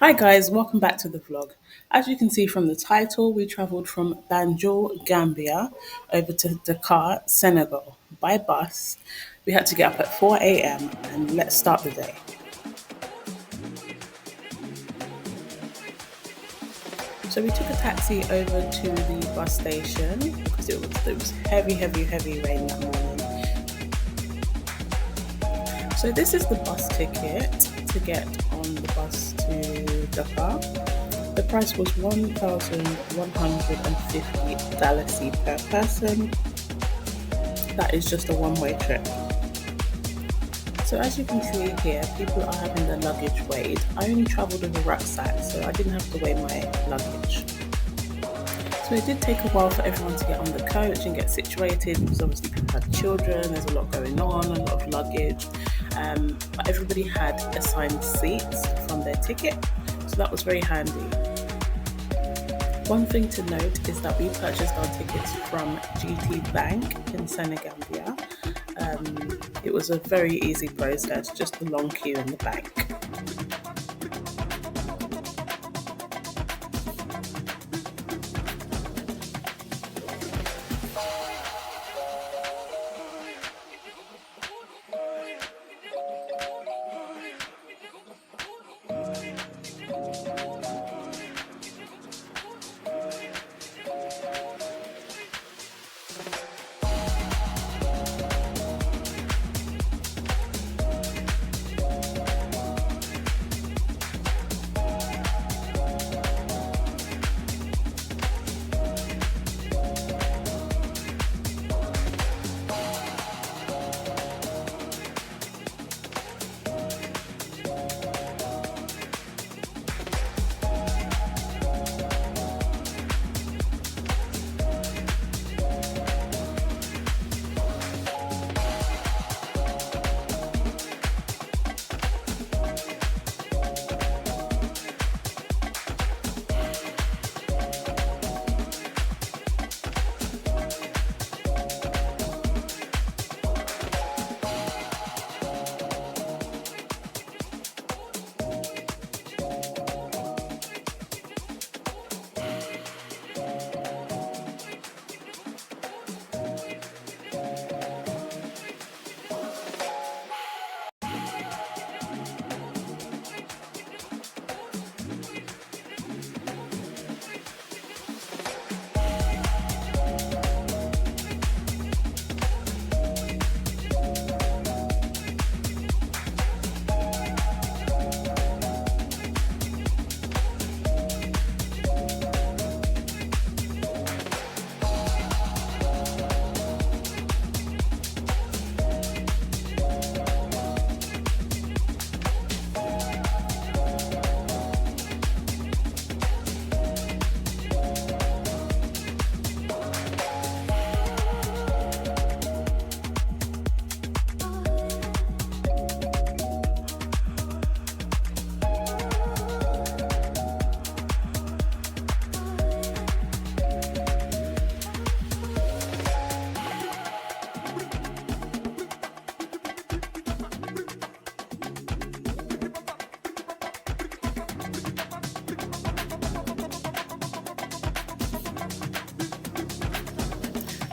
Hi guys, welcome back to the vlog. As you can see from the title, we travelled from Banjul, Gambia over to Dakar, Senegal by bus. We had to get up at 4 a.m. and let's start the day. So we took a taxi over to the bus station because it was heavy rain that morning. So this is the bus ticket to get on the bus to Dakar. The price was $1,150 per person. That is just a one-way trip. So as you can see here, people are having their luggage weighed. I only travelled with a rucksack, so I didn't have to weigh my luggage. So it did take a while for everyone to get on the coach and get situated because obviously people had children, there's a lot going on, a lot of luggage. But everybody had assigned seats from their ticket, so that was very handy. One thing to note is that we purchased our tickets from GT Bank in Senegambia. It was a very easy process, just a long queue in the bank.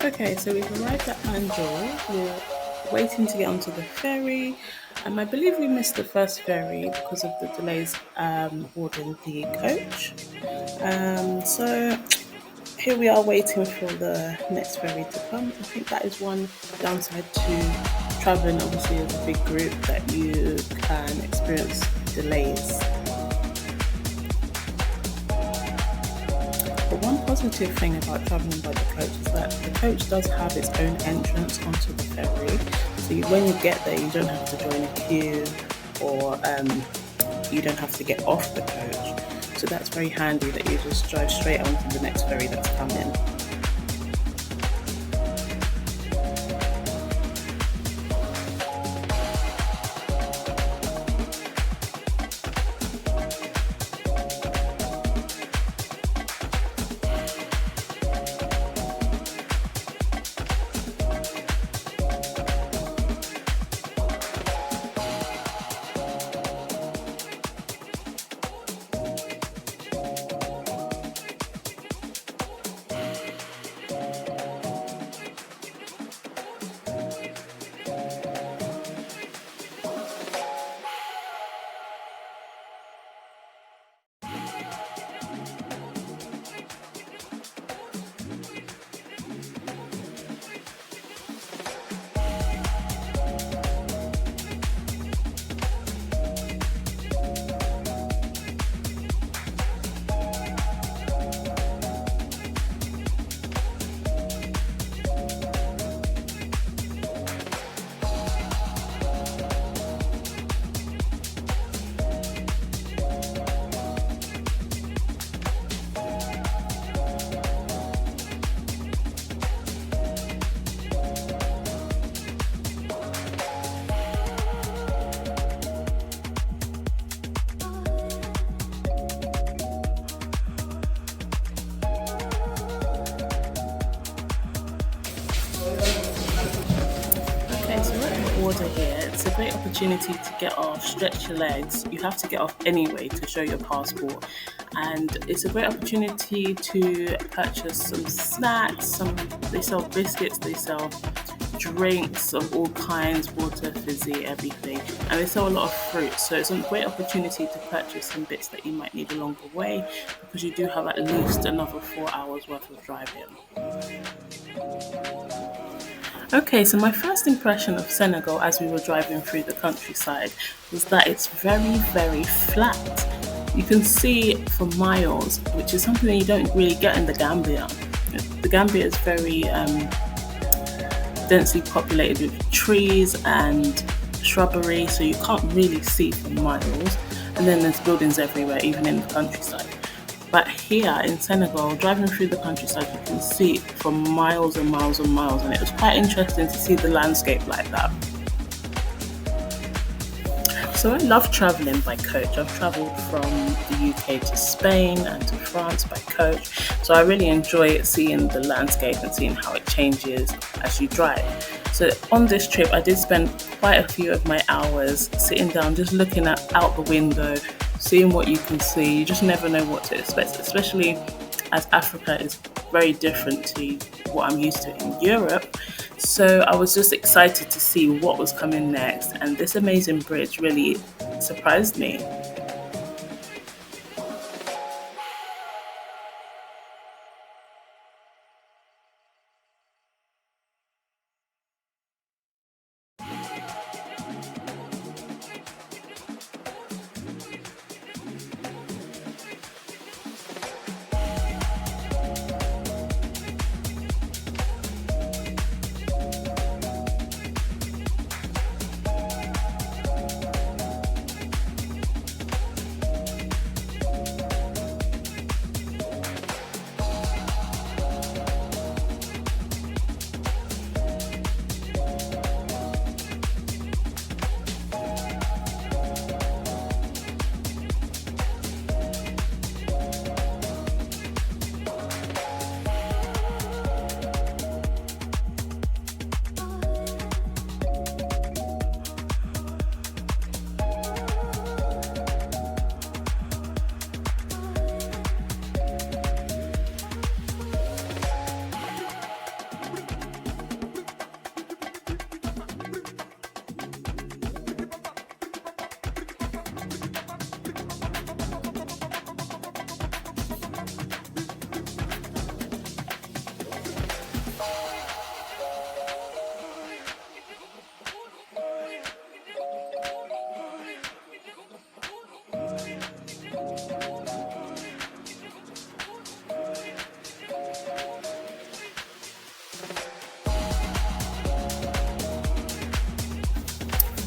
Okay, so we've arrived at Bajul. We're waiting to get onto the ferry. I believe we missed the first ferry because of the delays boarding the coach. So here we are waiting for the next ferry to come. I think that is one downside to traveling, obviously, as a big group, that you can experience delays. But one positive thing about travelling by the coach is that the coach does have its own entrance onto the ferry. So when you get there, you don't have to join a queue or you don't have to get off the coach. So that's very handy that you just drive straight onto the next ferry that's coming. border here, it's a great opportunity to get off, stretch your legs. You have to get off anyway to show your passport. And it's a great opportunity to purchase some snacks. They sell biscuits, they sell drinks of all kinds, water, fizzy, everything. And they sell a lot of fruit. So it's a great opportunity to purchase some bits that you might need along the way because you do have at least another 4 hours worth of driving. Okay, so my first impression of Senegal as we were driving through the countryside was that it's very, very flat. You can see for miles, which is something that you don't really get in the Gambia. The Gambia is very densely populated with trees and shrubbery, so you can't really see for miles. And then there's buildings everywhere, even in the countryside. But here in Senegal, driving through the countryside, you can see for miles and miles and miles, and it was quite interesting to see the landscape like that. So I love travelling by coach. I've travelled from the UK to Spain and to France by coach. So I really enjoy seeing the landscape and seeing how it changes as you drive. So on this trip, I did spend quite a few of my hours sitting down, just looking out the window, seeing what you can see. You just never know what to expect, especially as Africa is very different to what I'm used to in Europe. So I was just excited to see what was coming next, and this amazing bridge really surprised me.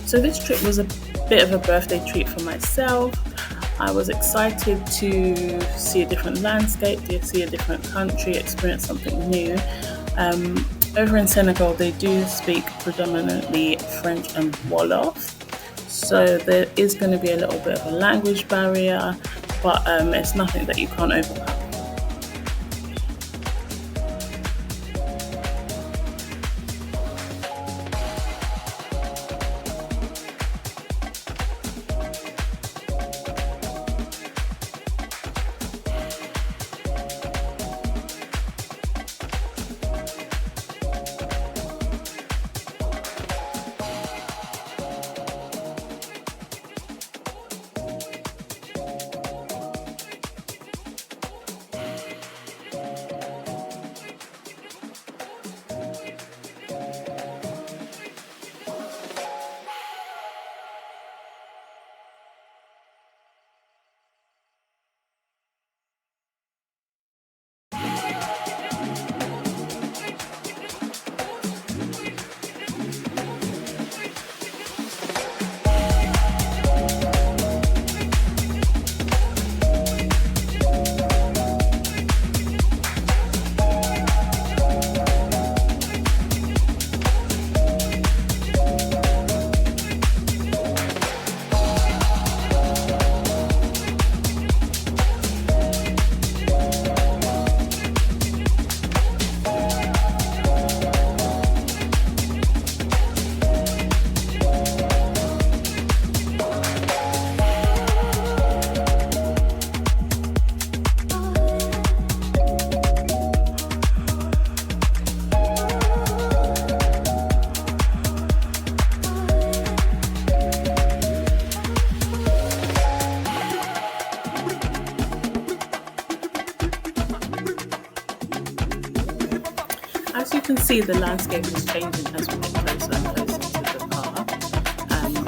So this trip was a bit of a birthday treat for myself. I was excited to see a different landscape, to see a different country, experience something new. Over in Senegal, they do speak predominantly French and Wolof. So there is going to be a little bit of a language barrier, but it's nothing that you can't overcome. as you can see, the landscape is changing as we get closer and closer to Dakar.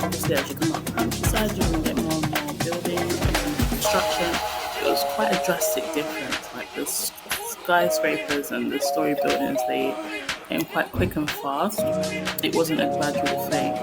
Obviously, as you come up the countryside, you're going to get more and more buildings and construction. It was quite a drastic difference. Like the skyscrapers and the story buildings, they came quite quick and fast. It wasn't a gradual thing.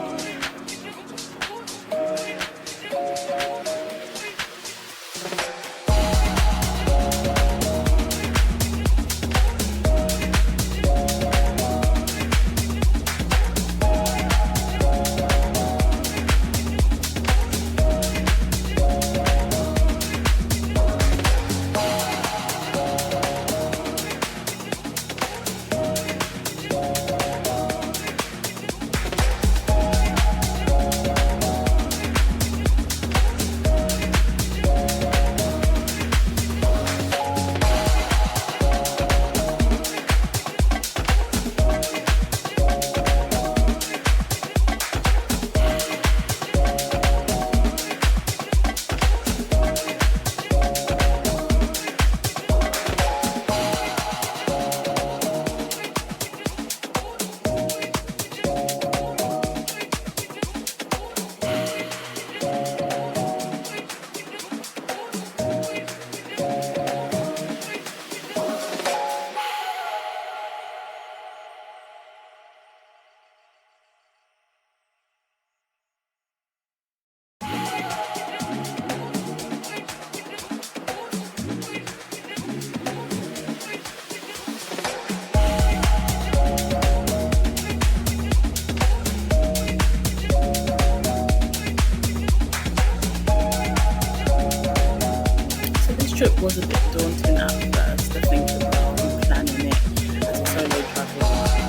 Trip was a bit daunting at first. I think about planning it as a solo traveller.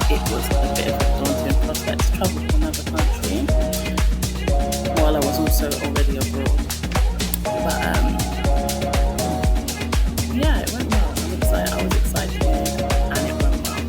It was a bit of a daunting prospect to travel to another country while I was also already abroad. But yeah, it went well. I was excited and it went well.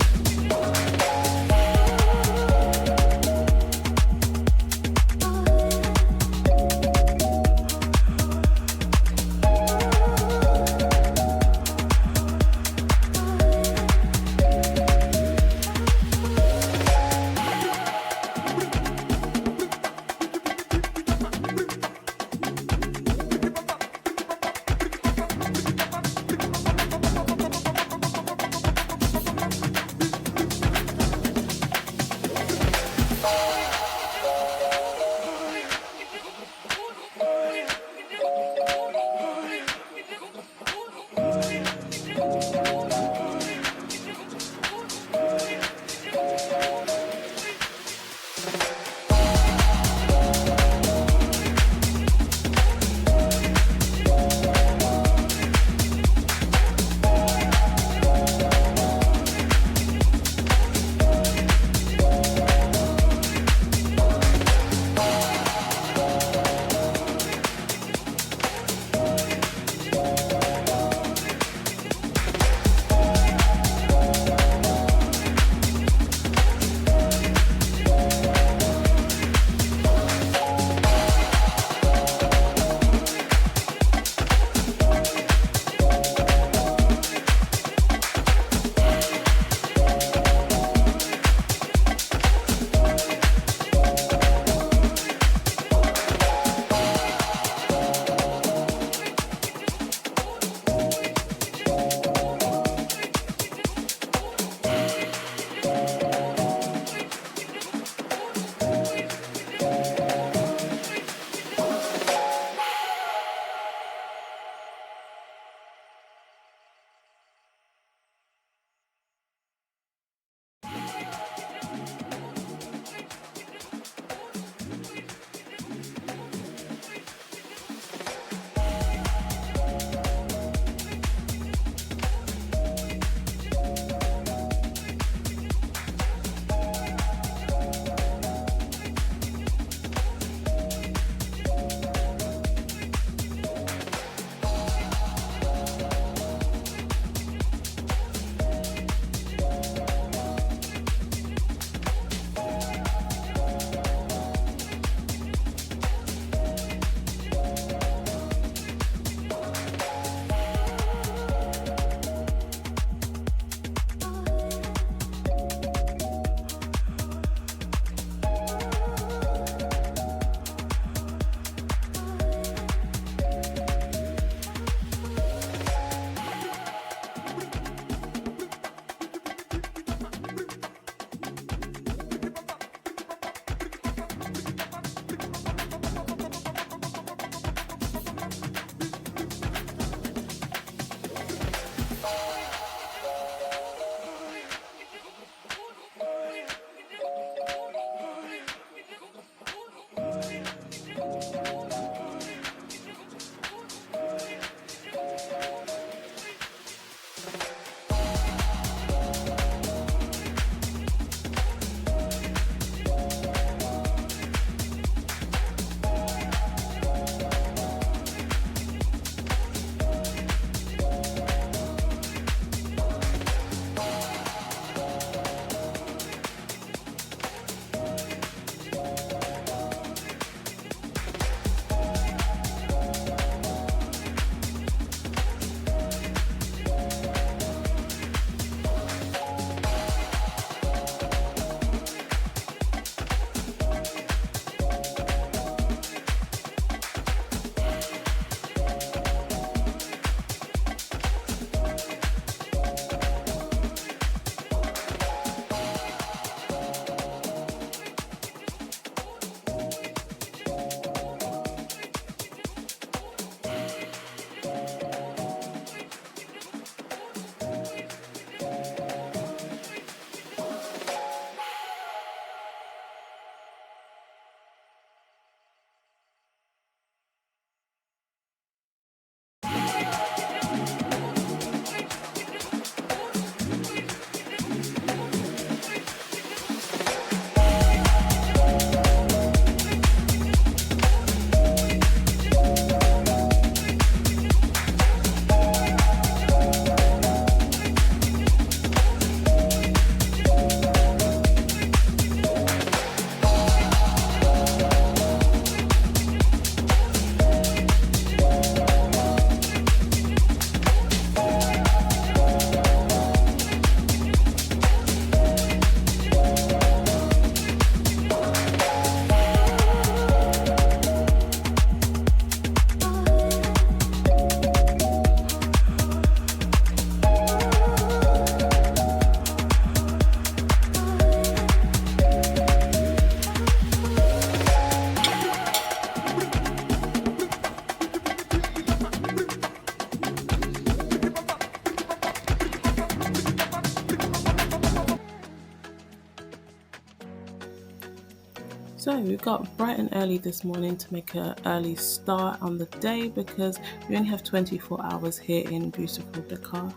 So we got bright and early this morning to make an early start on the day because we only have 24 hours here in beautiful Dakar.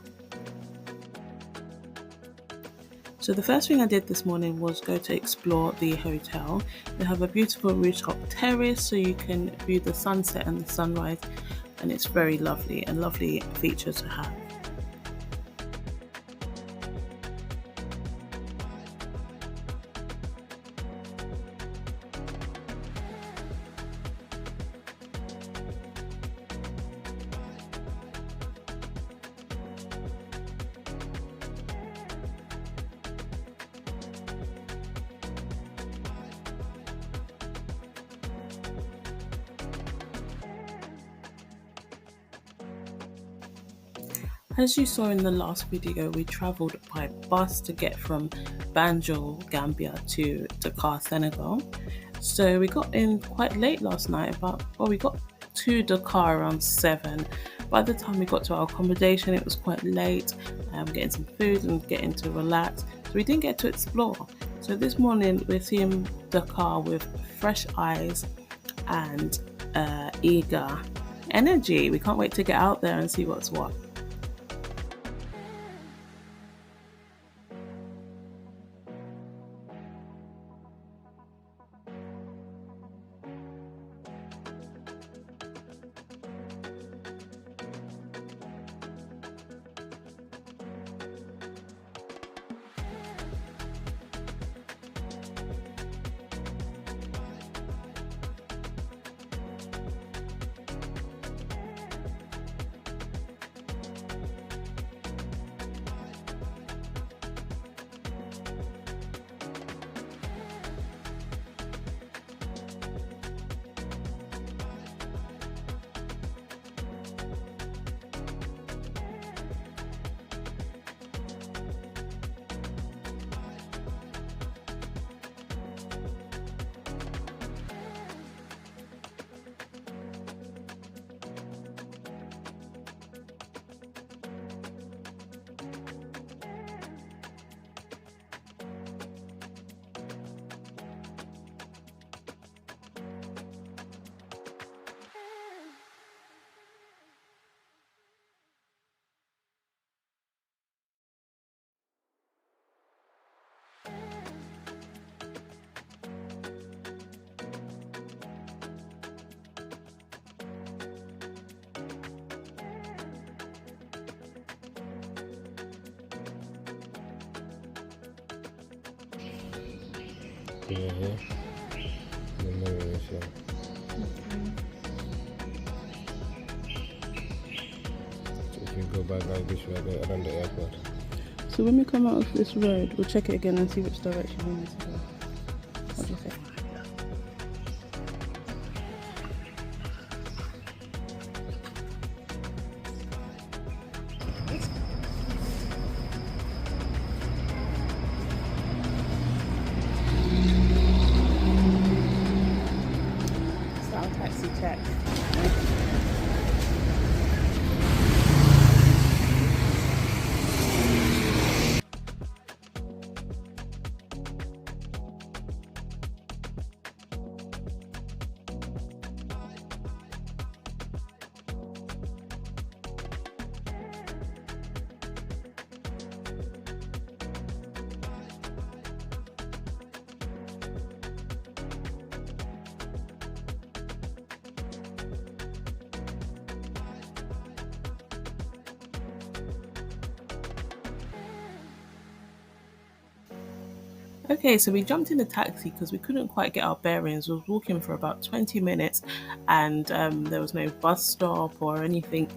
So the first thing I did this morning was go to explore the hotel. They have a beautiful rooftop terrace so you can view the sunset and the sunrise, and it's very lovely and lovely feature to have. As you saw in the last video, we travelled by bus to get from Banjul, Gambia to Dakar, Senegal. So we got in quite late last night, we got to Dakar around 7. By the time we got to our accommodation, it was quite late, getting some food and getting to relax. So we didn't get to explore. So this morning we're seeing Dakar with fresh eyes and eager energy. We can't wait to get out there and see what's what. Here. The mirror is here. So if you go back like this way, go around the airport. So when we come out of this road, we'll check it again and see which direction we need to go. What do you think? It's our taxi check. Okay, so we jumped in the taxi because we couldn't quite get our bearings. We were walking for about 20 minutes and there was no bus stop or anything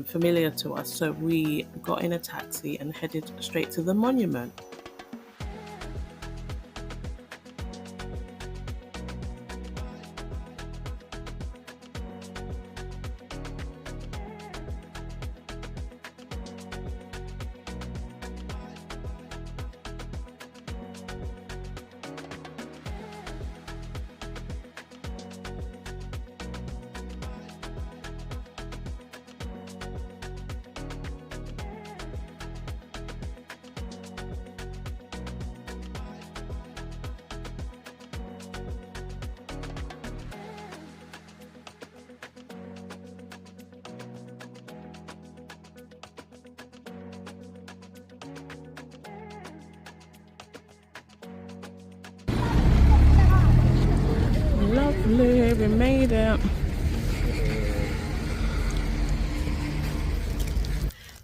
familiar to us. So we got in a taxi and headed straight to the monument. Look, we made it.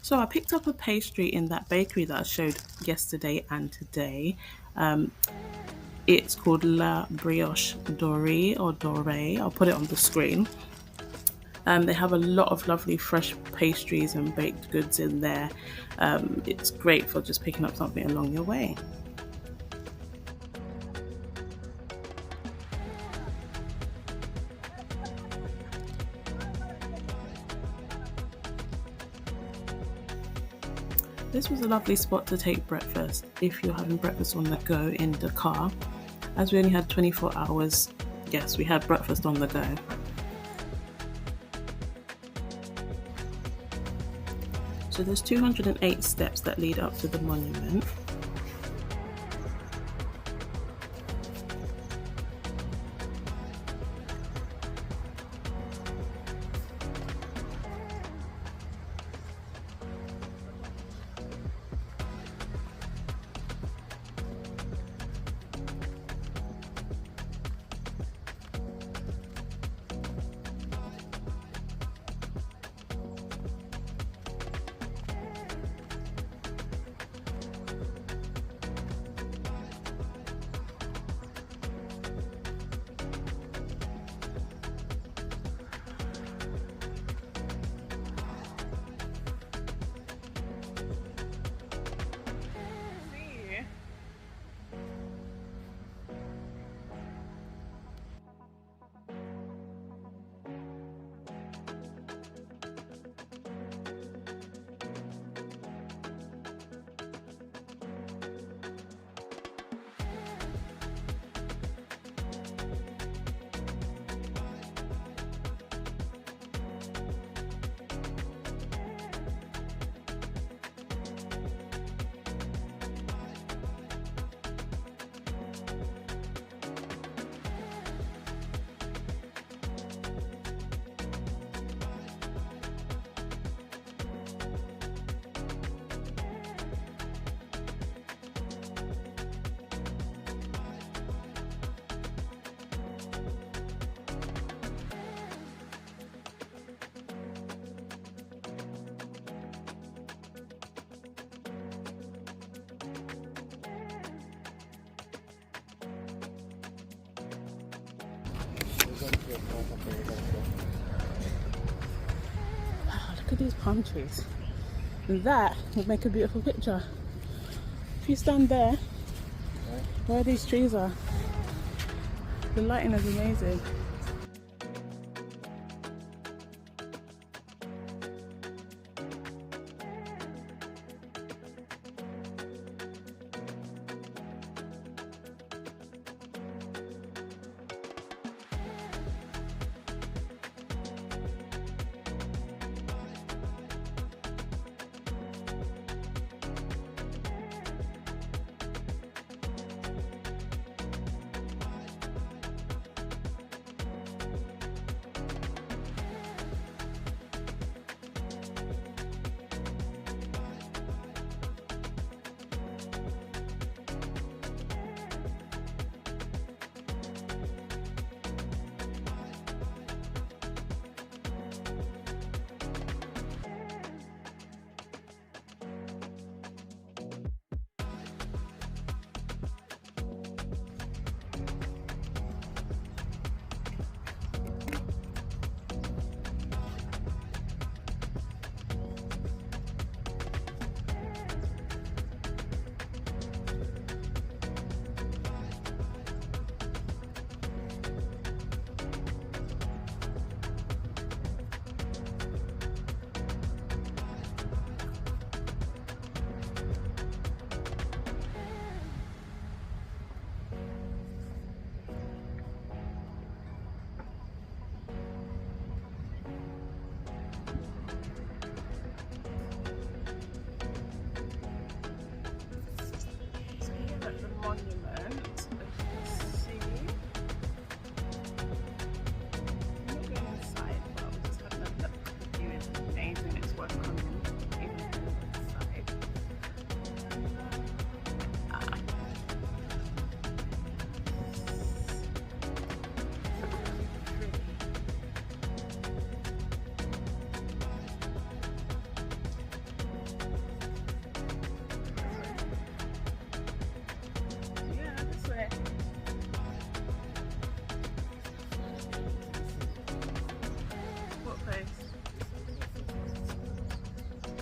So I picked up a pastry in that bakery that I showed yesterday and today. It's called La Brioche Dorée or Dorée. I'll put it on the screen. They have a lot of lovely fresh pastries and baked goods in there. It's great for just picking up something along your way. This was a lovely spot to take breakfast if you're having breakfast on the go in Dakar. As we only had 24 hours, yes, we had breakfast on the go. So there's 208 steps that lead up to the monument. Wow, look at these palm trees. That would make a beautiful picture. If you stand there, where these trees are, the lighting is amazing.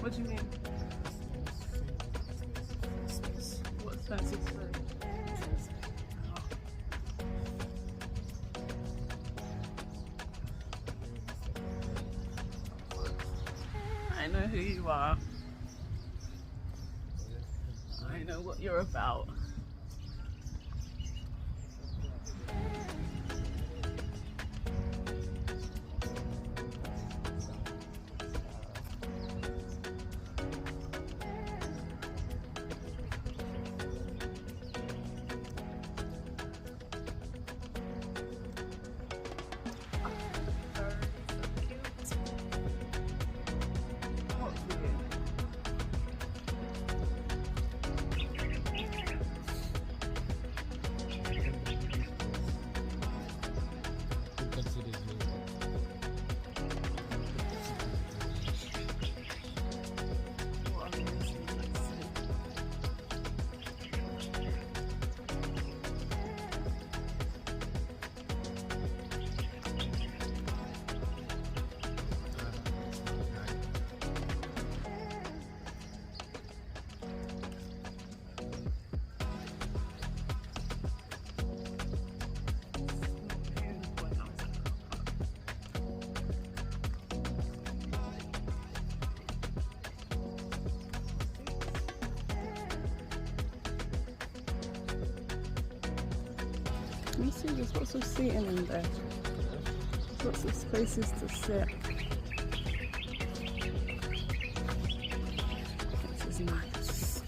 What do you mean? What's fancy food? I know who you are. I know what you're about. Let me see, there's lots of seating in there. Lots of spaces to sit. This is nice.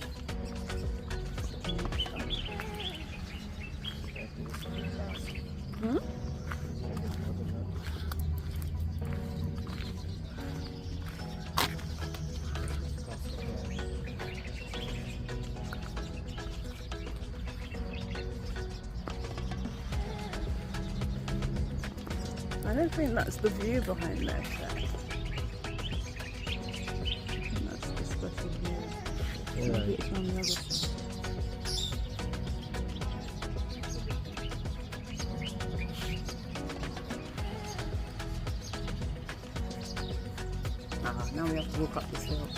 Hmm? I don't think that's the view behind there, Chef. I think that's the special view. Yeah. Maybe it's on the other side. Now we have to walk up this hill.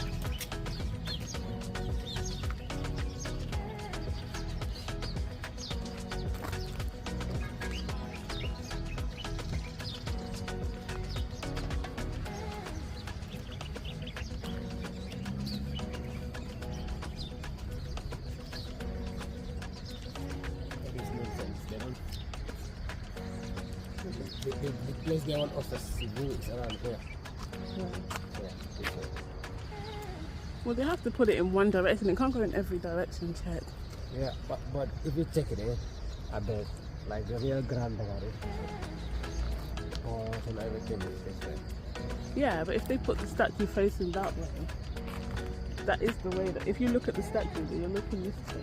The place they want us to do is around here. Yeah. Yeah, this way. Well, they have to put it in one direction. It can't go in every direction, Chet. Yeah, but if you check it, I bet like the real Grand Dakar or some everything is this way. Yeah, but if they put the statue facing that way, that is the way that, if you look at the statue, you're looking this way.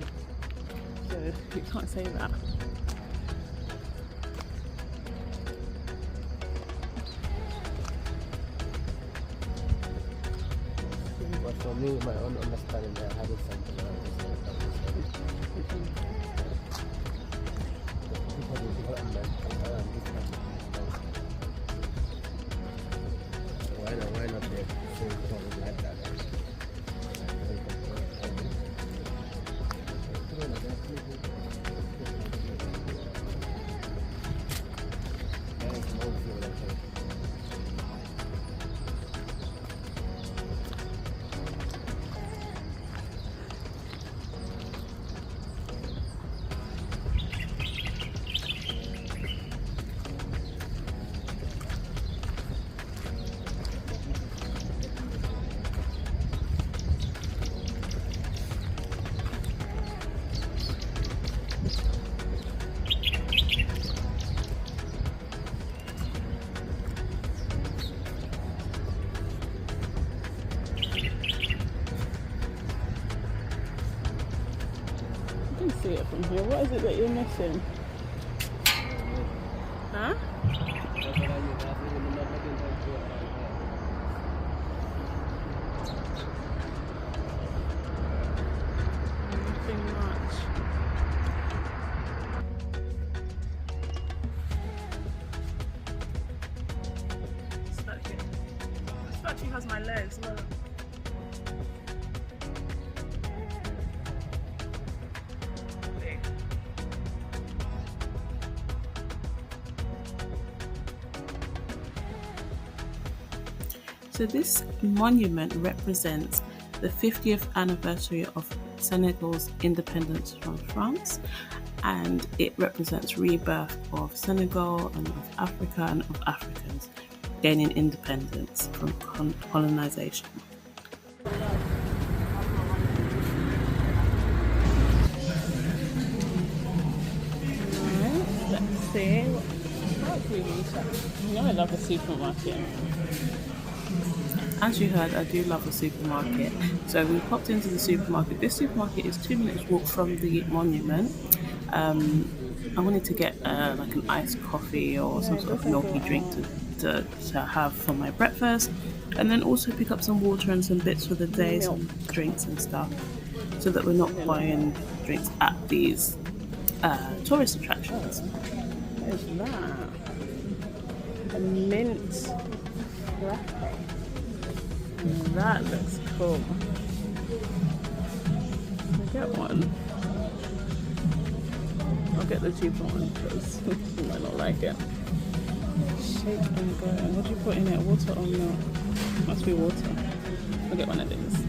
So you can't say that. But for me, my own understanding, I have something around this way. People do development around this way. Why not they so probably like that? See it from here. What is it that you're missing? Huh? Nothing much. This statue has my legs. Look. So this monument represents the 50th anniversary of Senegal's independence from France, and it represents rebirth of Senegal and of Africa and of Africans gaining independence from colonization. Let's see. You know I love a supermarket. As you heard, I do love a supermarket. So we popped into the supermarket. This supermarket is 2 minutes walk from the monument. I wanted to get like an iced coffee or some sort of milky drink to have for my breakfast, and then also pick up some water and some bits for the day, some drinks and stuff, so that we're not buying drinks at these tourist attractions. What is that? A mint latte. That looks cool. I'll get one. I'll get the cheaper one because you might not like it. Shake and go. What do you put in it? Water or milk? Must be water. I'll get one of these.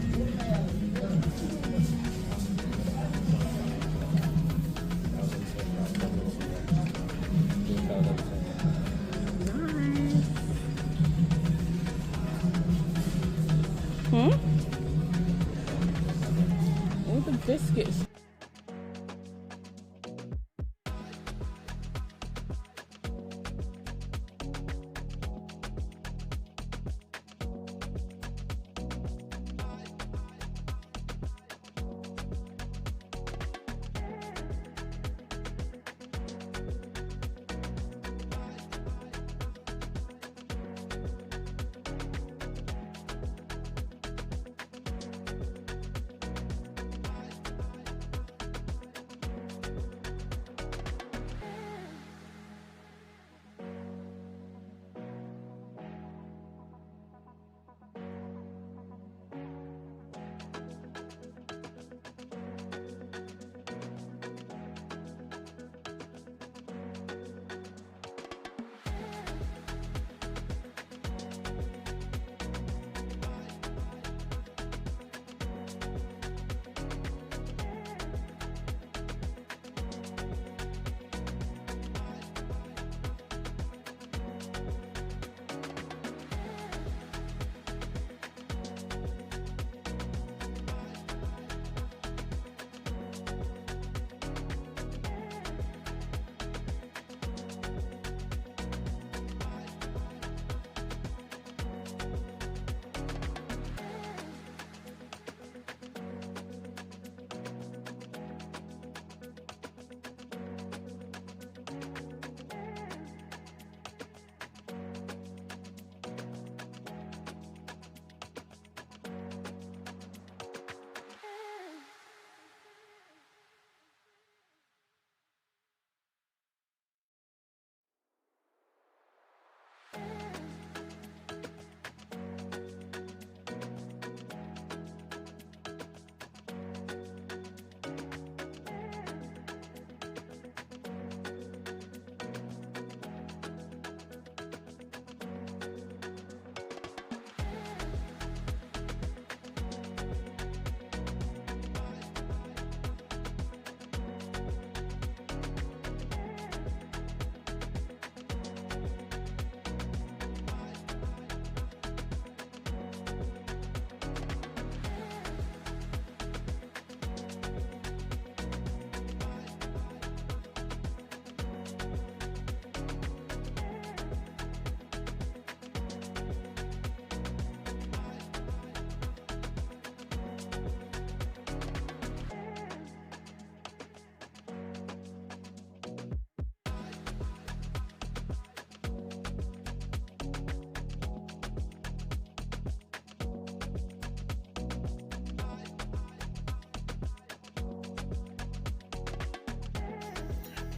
All the biscuits.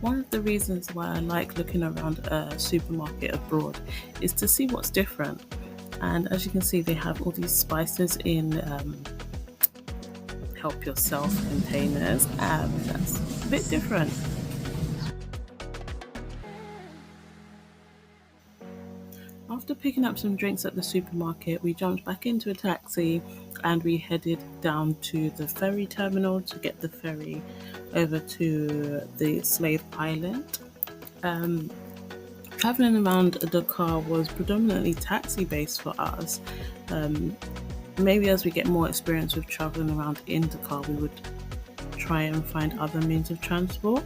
One of the reasons why I like looking around a supermarket abroad is to see what's different. And as you can see, they have all these spices in help yourself containers. That's a bit different. After picking up some drinks at the supermarket, we jumped back into a taxi and we headed down to the ferry terminal to get the ferry over to the Slave Island. Um, Traveling around Dakar was predominantly taxi based for us. Um, Maybe as we get more experience with traveling around in Dakar, we would try and find other means of transport.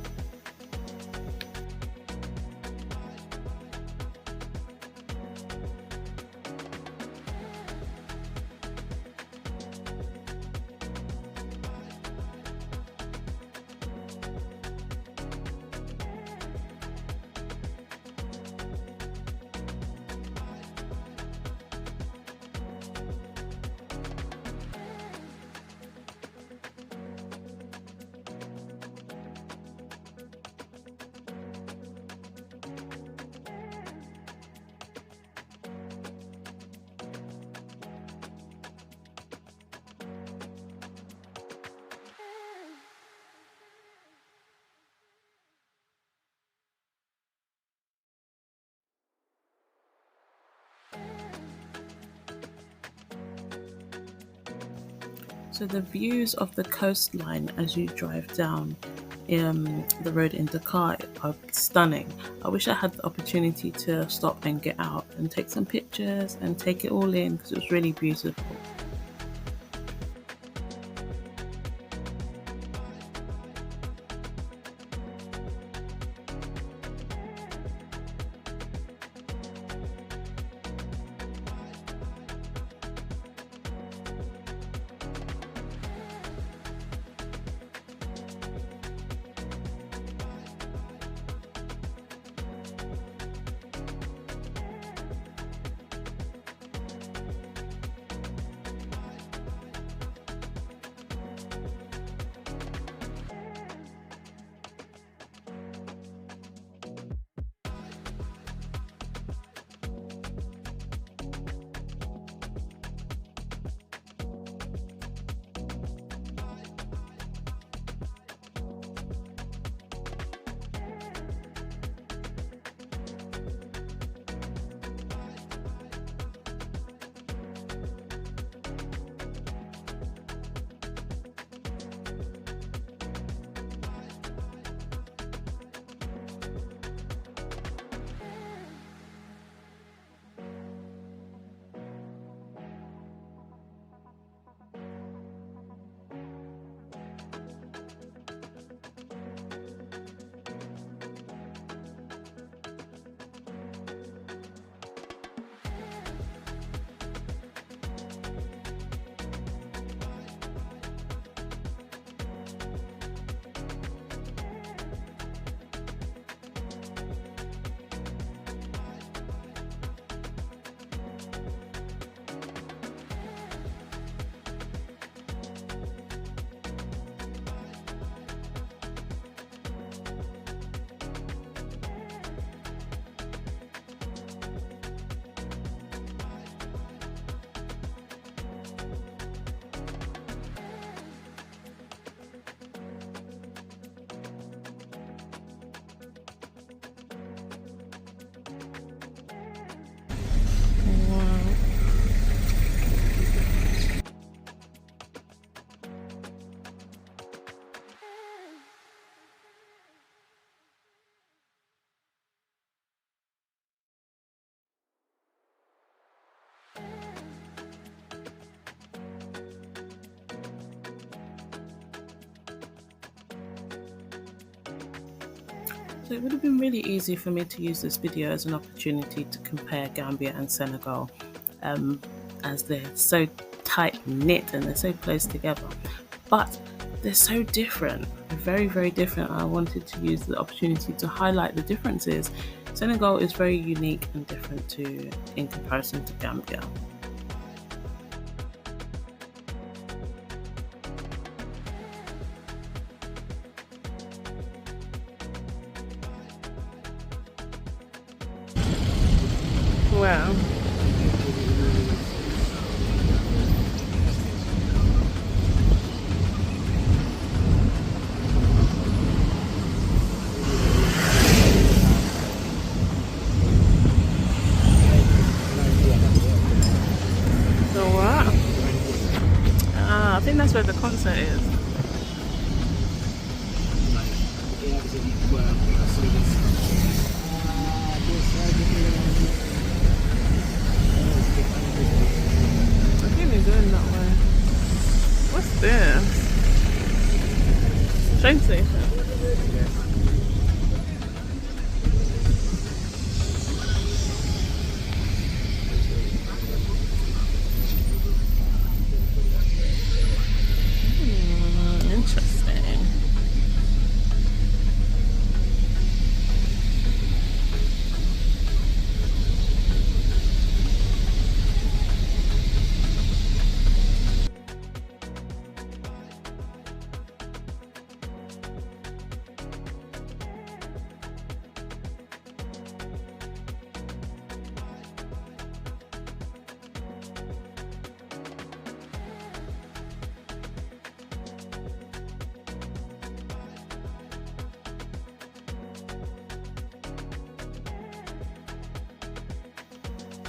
So the views of the coastline as you drive down the road in Dakar are stunning. I wish I had the opportunity to stop and get out and take some pictures and take it all in because it was really beautiful. So it would have been really easy for me to use this video as an opportunity to compare Gambia and Senegal, as they're so tight knit and they're so close together. But they're so different, very, very different. I wanted to use the opportunity to highlight the differences. Senegal is very unique and different in comparison to Gambia. Wow. Well, I see I think they're going that way. What's this? Train station. Interesting.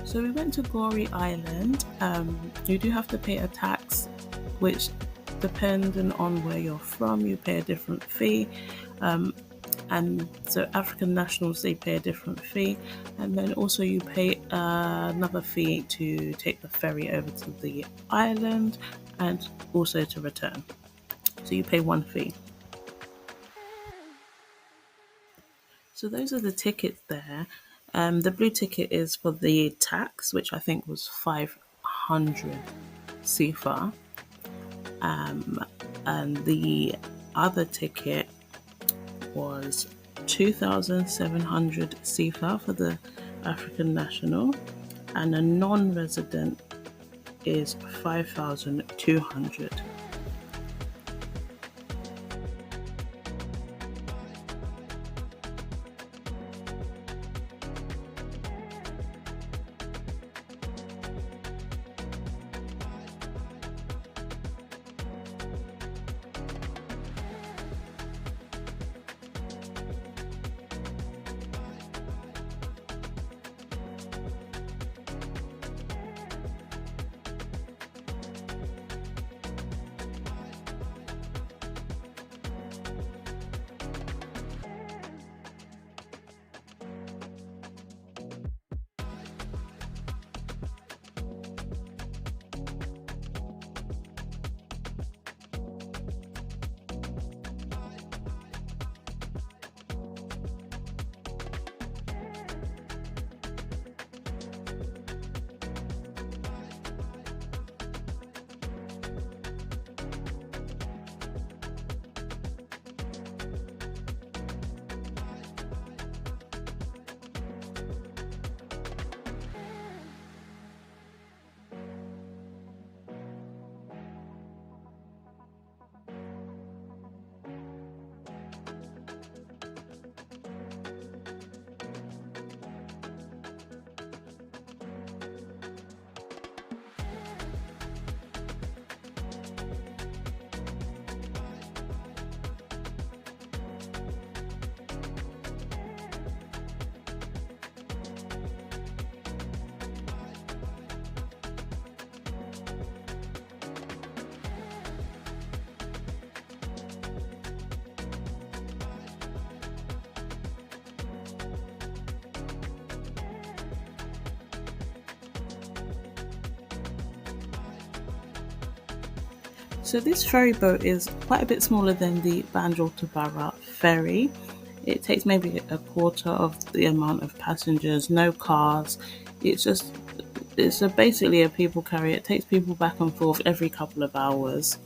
So we went to Gorée Island. You do have to pay a tax, which depending on where you're from, you pay a different fee. And so African nationals, they pay a different fee, and then also you pay another fee to take the ferry over to the island and also to return. So you pay one fee. So those are the tickets there. The blue ticket is for the tax, which I think was 500 CFA. And the other ticket was 2,700 CFA for the African national, and a non-resident is 5,200. So this ferry boat is quite a bit smaller than the Bajul to Barra ferry. It takes maybe a quarter of the amount of passengers, no cars. It's basically a people carrier. It takes people back and forth every couple of hours.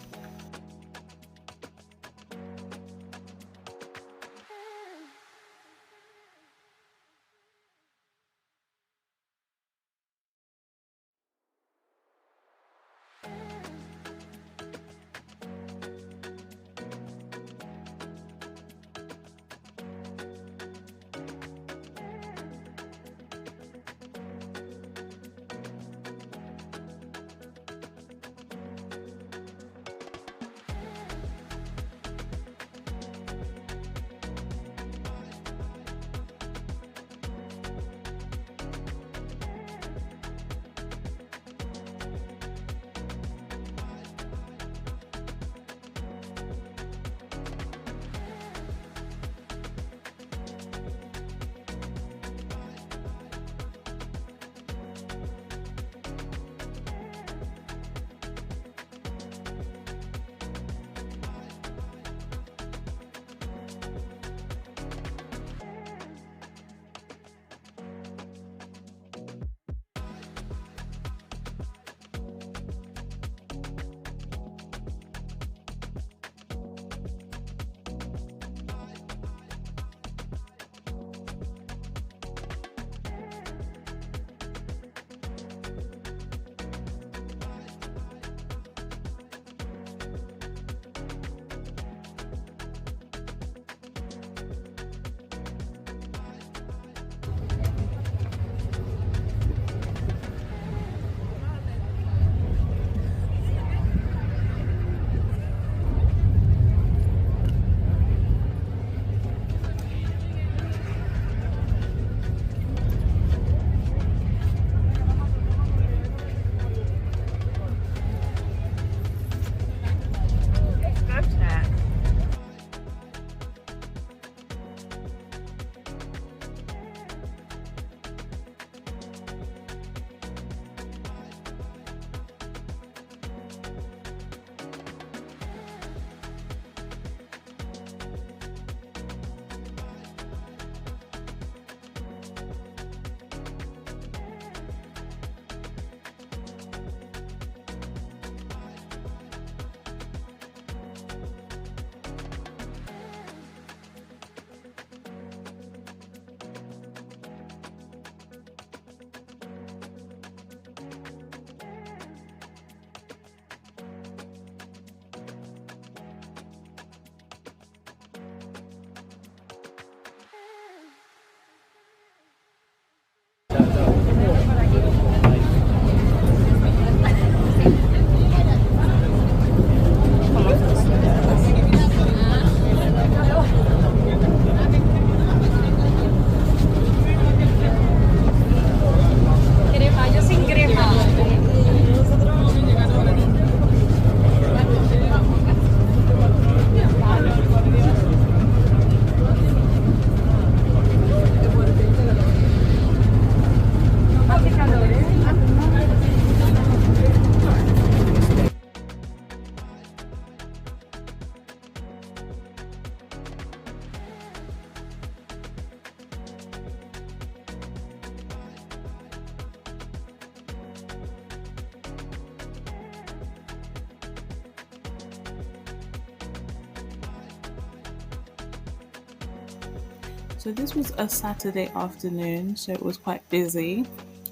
So this was a Saturday afternoon, so it was quite busy.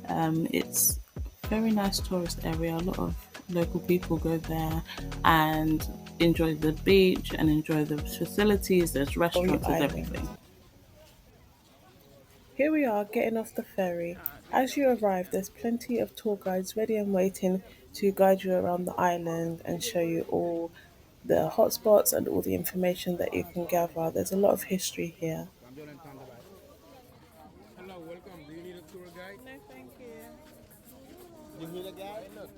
It's a very nice tourist area. A lot of local people go there and enjoy the beach and enjoy the facilities. There's Gorée restaurants, there's Island. everything. Here we are getting off the ferry. As you arrive, there's plenty of tour guides ready and waiting to guide you around the island and show you all the hotspots and all the information that you can gather. There's a lot of history here. Hello, welcome. Do you need a tour guide? No, thank you. You need a guide? Look.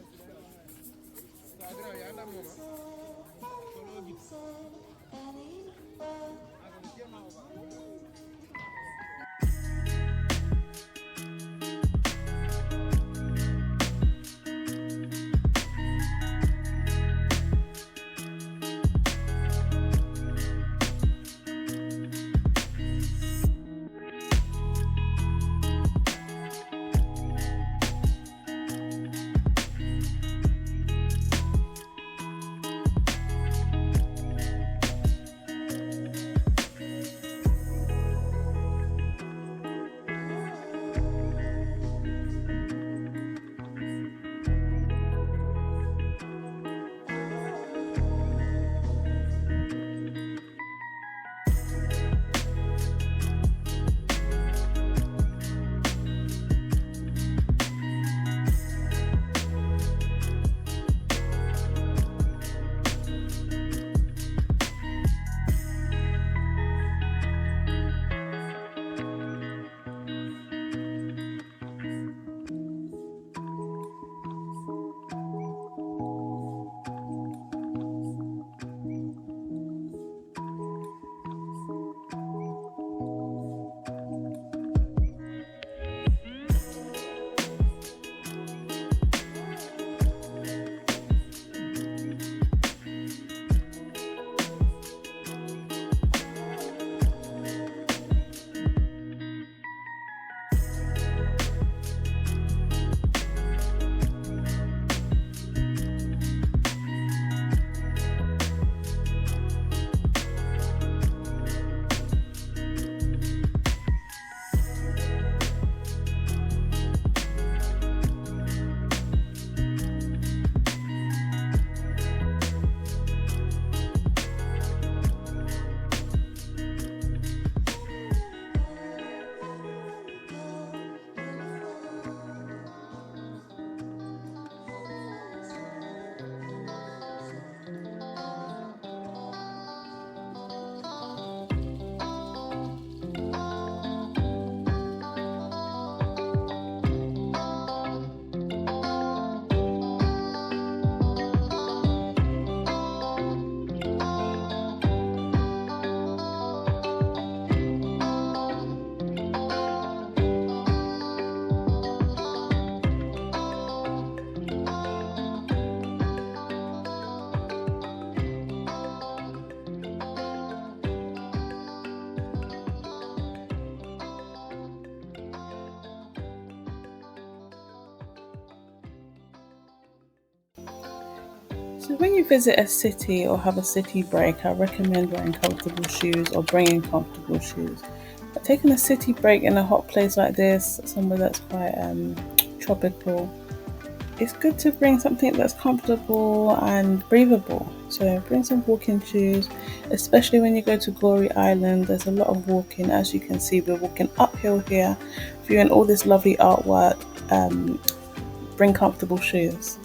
So, when you visit a city or have a city break, I recommend wearing comfortable shoes or bringing comfortable shoes. But taking a city break in a hot place like this, somewhere that's quite tropical, it's good to bring something that's comfortable and breathable. So, bring some walking shoes, especially when you go to Gorée Island. There's a lot of walking, as you can see. We're walking uphill here, viewing all this lovely artwork. Bring comfortable shoes.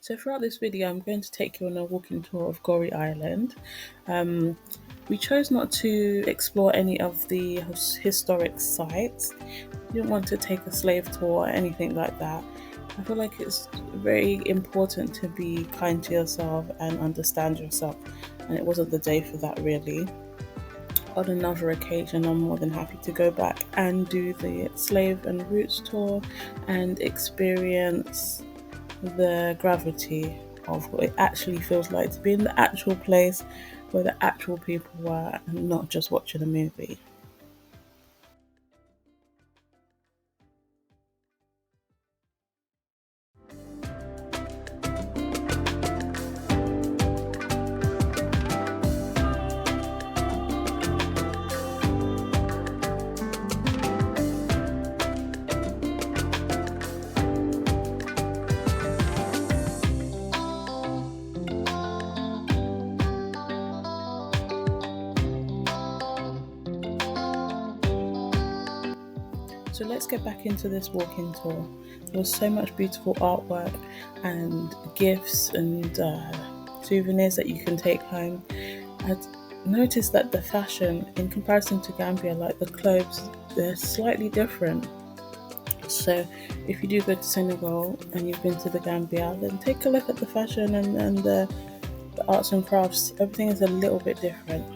So throughout this video, I'm going to take you on a walking tour of Gorée Island. We chose not to explore any of the historic sites. We didn't want to take a slave tour or anything like that. I feel like it's very important to be kind to yourself and understand yourself, and it wasn't the day for that really. On another occasion, I'm more than happy to go back and do the slave and roots tour and experience the gravity of what it actually feels like to be in the actual place where the actual people were and not just watching a movie. So let's get back into this walking tour. There was so much beautiful artwork and gifts and souvenirs that you can take home. I'd noticed that the fashion, in comparison to Gambia, like the clothes, they're slightly different. So if you do go to Senegal and you've been to the Gambia, then take a look at the fashion and the arts and crafts. Everything is a little bit different.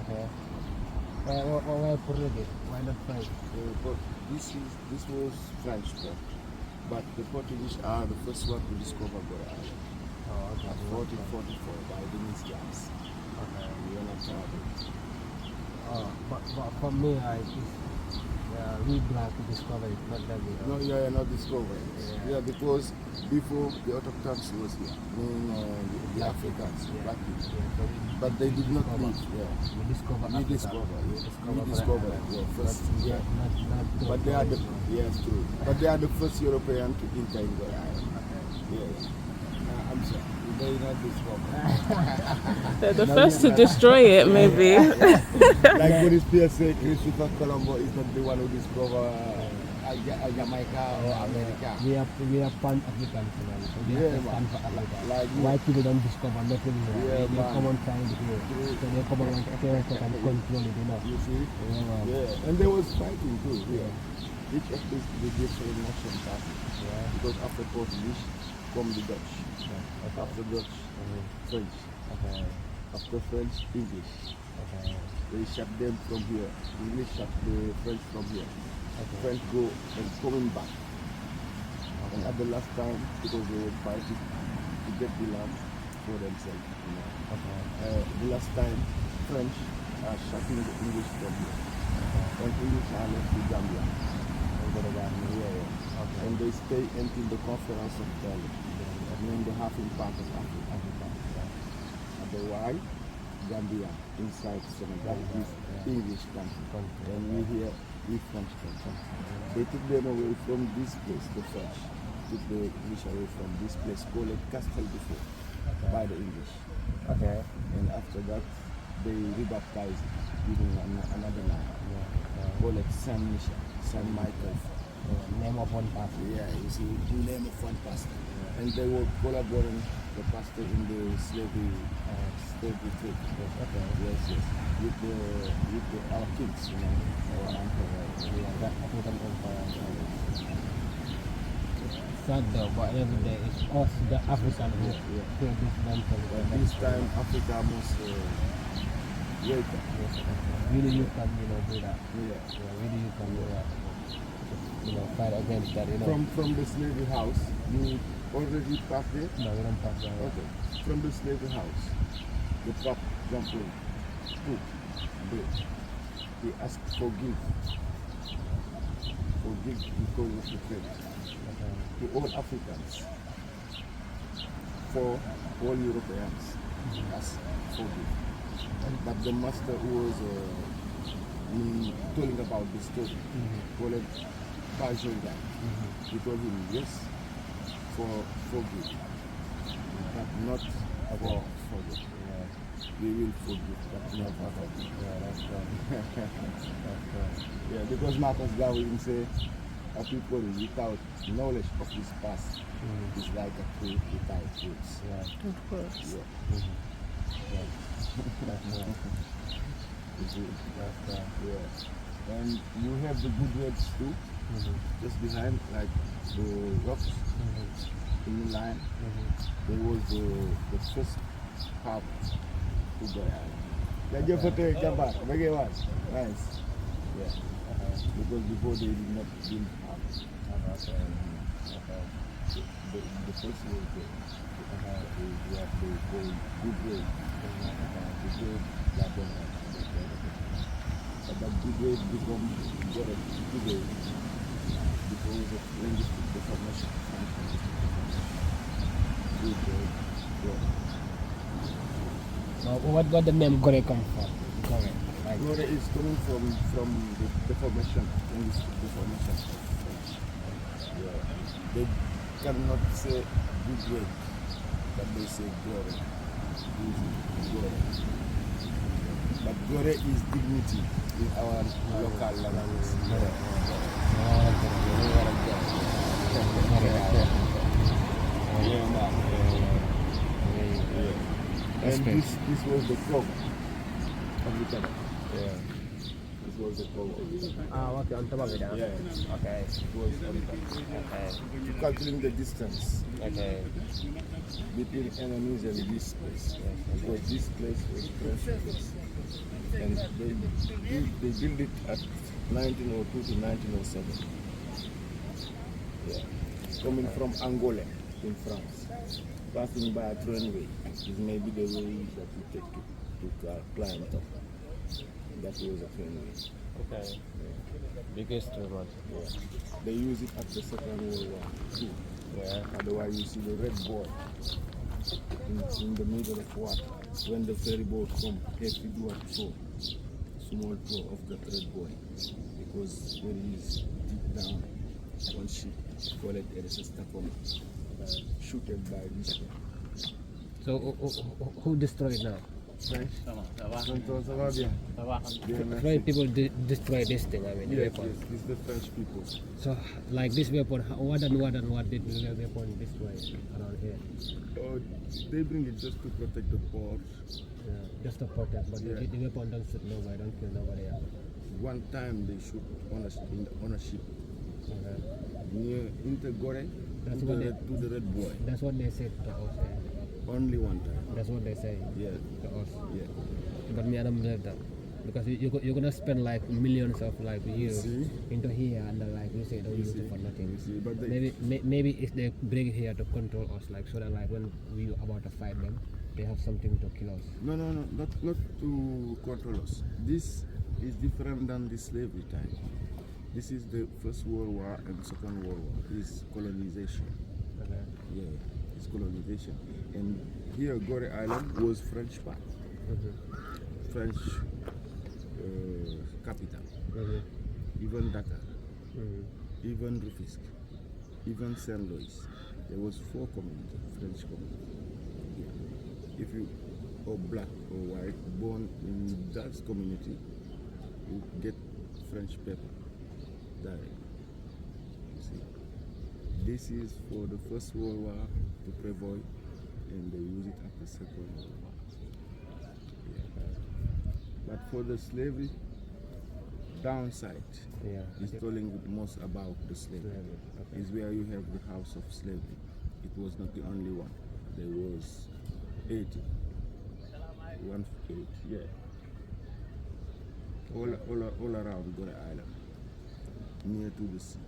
Okay. Why Portuguese? Why not French? But this was French port, but the Portuguese are the first one to discover Gorée Island. Oh, okay. At 1444 by the James. Okay. We are not traveling. Oh, but for me, we glad to discover it, not that we. No, you are not discovering. Yeah. Yeah, because before the autochthons was here, the Africans, black people. So But they did not discover. leave. Yeah. We discover. We Africa. discover. We Yeah. discover. We discover. Yeah. First. Yeah. Not But they are the Portuguese. yes, true. But they are the first European to enter in Gorée Island. Yes. I'm sorry. They not discover. They're the first to destroy it, maybe. Like what is Pierre say, Christopher Colombo is not the one who discovered Jamaica or America. We are pan-Africans, man. So we Yeah, have to stand man. for Africa. Like White people don't discover nothing here. Yeah, they man. come and find it here. True. So they come and take it and control it, you know. You see? Yeah, man. Yeah, and there was fighting too. Yeah. Each of these the different nation parties. Yeah. Because after Portuguese come the Dutch. Okay. After Dutch, French. Okay. After French, English. Okay. They shut them from here. English shut the French from here. Okay. French go and coming back. And at the last time, because they were fighting to get the land for themselves. You know. Okay. The last time, French are shutting the English from here. And English are left to Gambia. Yeah. Okay. And they stay until the conference of Berlin. And then they have in part of Africa. Otherwise, Gambia inside Senegal is English country. And we here, we French country. They took them away from this place, the French. Took the English away from this place called Castle before by the English. Okay. And after that, they rebaptized it, giving another name. Call it Saint Michel, Saint Michael. Name of one party. Yeah, you see, the name of one pastor. And they were collaborating the pastor in the slavery trade. Okay. Yes. With our kids, you know, our uncle. Yeah, that African empire. sad though, but every day it's us, the African who feel this mentally. But this time Africa must wake up. Yes, really you can, do that. Yeah. Really you can do that. Fight against that, From the slavery house, you already passed there? No, we don't pass that. Okay. From the slavery house, the pop jumped in, took, break. He asked forgive because of the trade. To all Africans, for all Europeans, he asked forgive. But the master who was telling about the story, called Bajul, he told him yes, forgive, but not for forgive. We will forgive, but not for forgive. Yeah, that's right. That's right. Yeah, because Marcus Darwin say a people without knowledge of his past is like a tree without roots. Yeah. Of course. Yeah. That's right. You see? That's right. Yeah. And you have the good words too, just behind, like the rocks in the line. There was the first part to Gorée Island. Nice. Yeah. Because before they did not build the first was we have to go good way. The good but that good way become Gorée today because of linguistic deformation. Good way. Now, what got the name Gorée come from? Gorée. Gorée is coming from the deformation, linguistic deformation. Yeah. They cannot say good way, but they say Gorée. Gorée. But Gorée is dignity in our local language. And this was the frog of the Dakar. Yeah. This was the frog of the Dakar. Okay, on top of it. Yeah. Okay. It was on top. Okay. To calculate the distance Okay. between enemies and this place. Because this place was precious. And they built it at 1902 to 1907. Yeah. Coming from Angola in France, passing by a trainway. This may be the way that you take to climb top. That was a trainway. Okay. Yeah. Biggest one. Yeah. They use it at the Second World War too. Yeah. Otherwise you see the red boy in the middle of water. When the ferry boat come, have to do a throw, small throw of the red boy. Because when he is deep down on ship, call it a Stacoma, shooted by this one. So, who destroyed now? French? Ça va bien. Bien, merci. French people destroy this thing, I mean, the Yes, weapon. yes, it's the French people. So, like this weapon, what did the weapon destroy around here? They bring it just to protect the port. Yeah, just to protect, but Yeah. the weapon don't shoot nobody, don't kill nobody else. One time they shoot on a ship Okay. near into Gorée That's to what the red boy. That's what they said to us. Only one time. That's what they say Yeah, to us. yeah. But me, I don't believe that. Because you're gonna spend like millions of like years See? into here and then, like you say don't You use see? it for nothing. You see, but they, Maybe if they bring it here to control us, like so that like when we about to fight them, they have something to kill us. no, not to control us. This is different than the slavery time. This is the First World War and Second World War. It's colonization. Okay. Yeah, it's colonization. And here, Gorée Island was French part, French capital. Even Dakar, even Rufisque, even Saint Louis. There was 4 communities, French communities. Yeah. If you are black or white, born in that community, you get French paper direct. You see, this is for the First World War to prevent, and they use it after Second World War. Yeah. But for the slavery, downside Yeah. is telling you most about the slavery. Okay. Is where you have the house of slavery. It was not the only one. There was 80. 180, yeah. All around Gorée Island, near to the sea.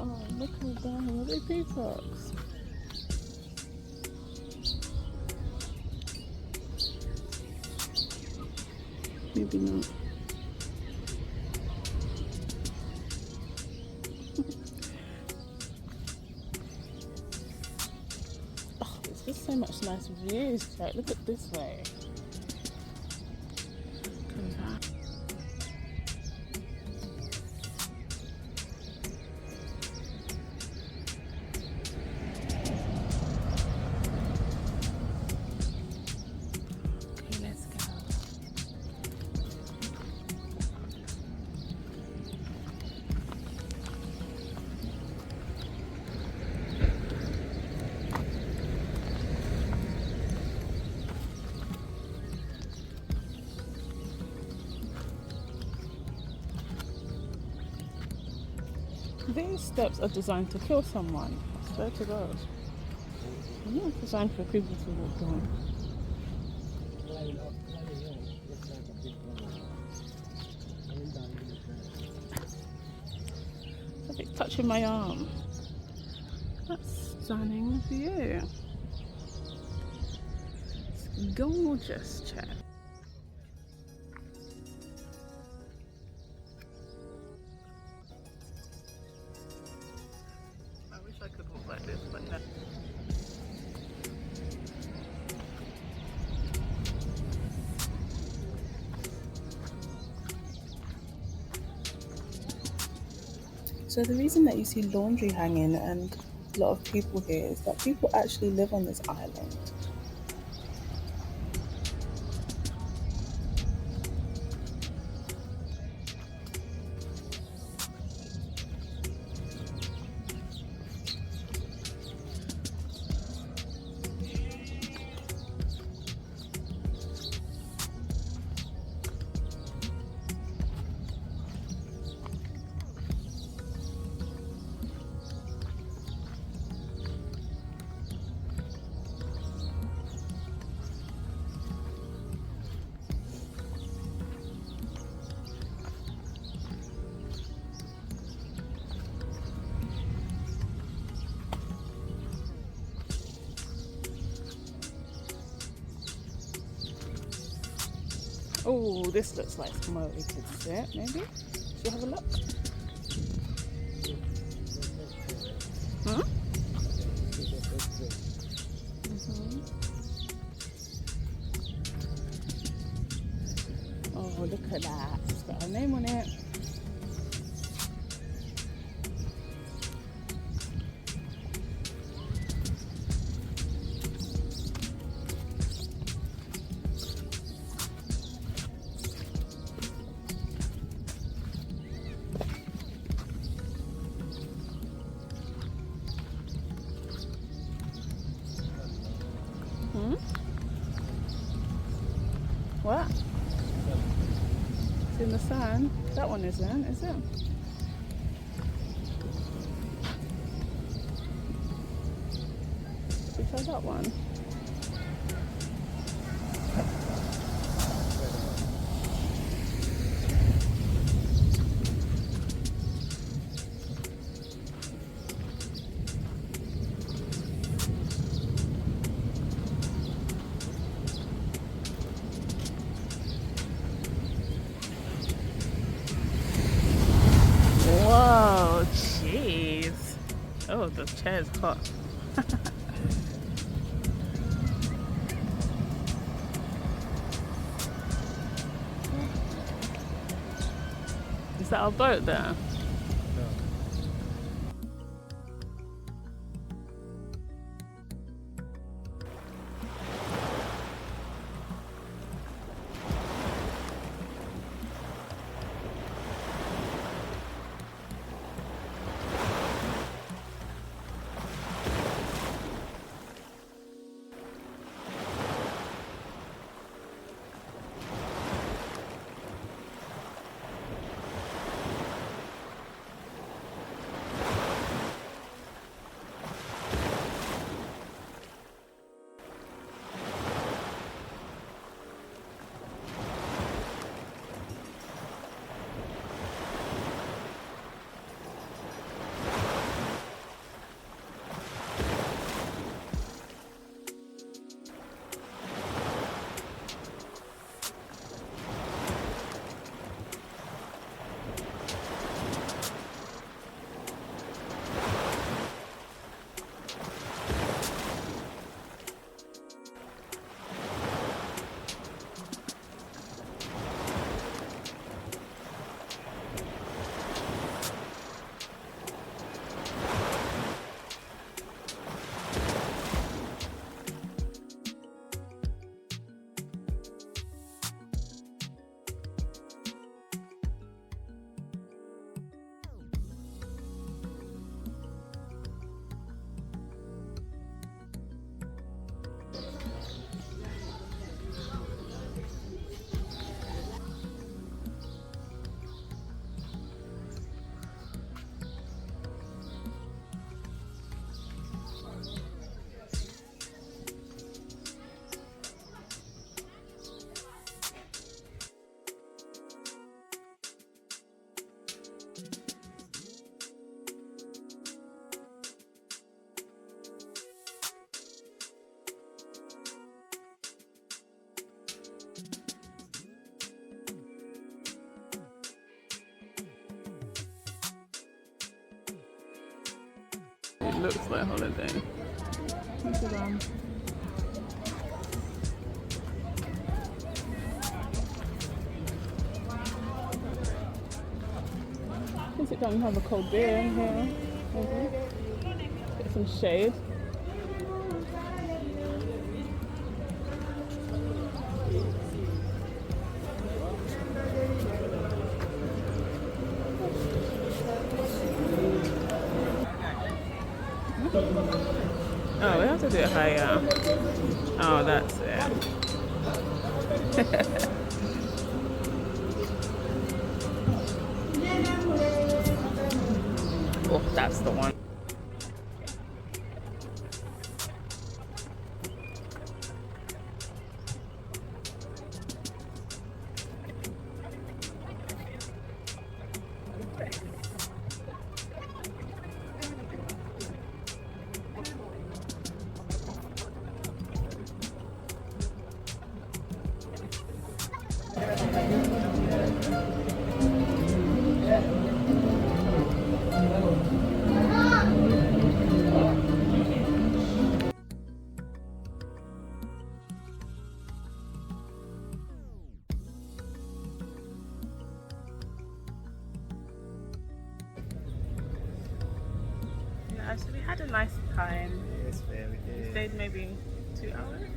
Oh, look at them. Are they peacocks? Maybe not. Oh, there's just so much nice views. Like, look at this way. Look at that. Okay, let's go. These steps are designed to kill someone. I swear to God. They're not designed for people to walk down. It's touching my arm. That's stunning view. It's gorgeous, chat. I wish I could walk like this, but no. So the reason that you see laundry hanging and a lot of people here is that people actually live on this island. Oh, this looks like somewhere we could sit, maybe? Should we have a look? Hmm? Oh, look at that. It's got our name on it. Hmm? What? It's in the sun. That one isn't, is it? Should we try that one? Whoa, jeez. Oh, the chair's hot. Is that our boat there? It looks like holiday. Look at them. I can sit down and have a cold beer in here. Maybe. Get some shade. Oh, we have to do it higher. Oh, that's it. Oh, that's the one. So we had a nice time. Yes, We very. stayed maybe 2 hours.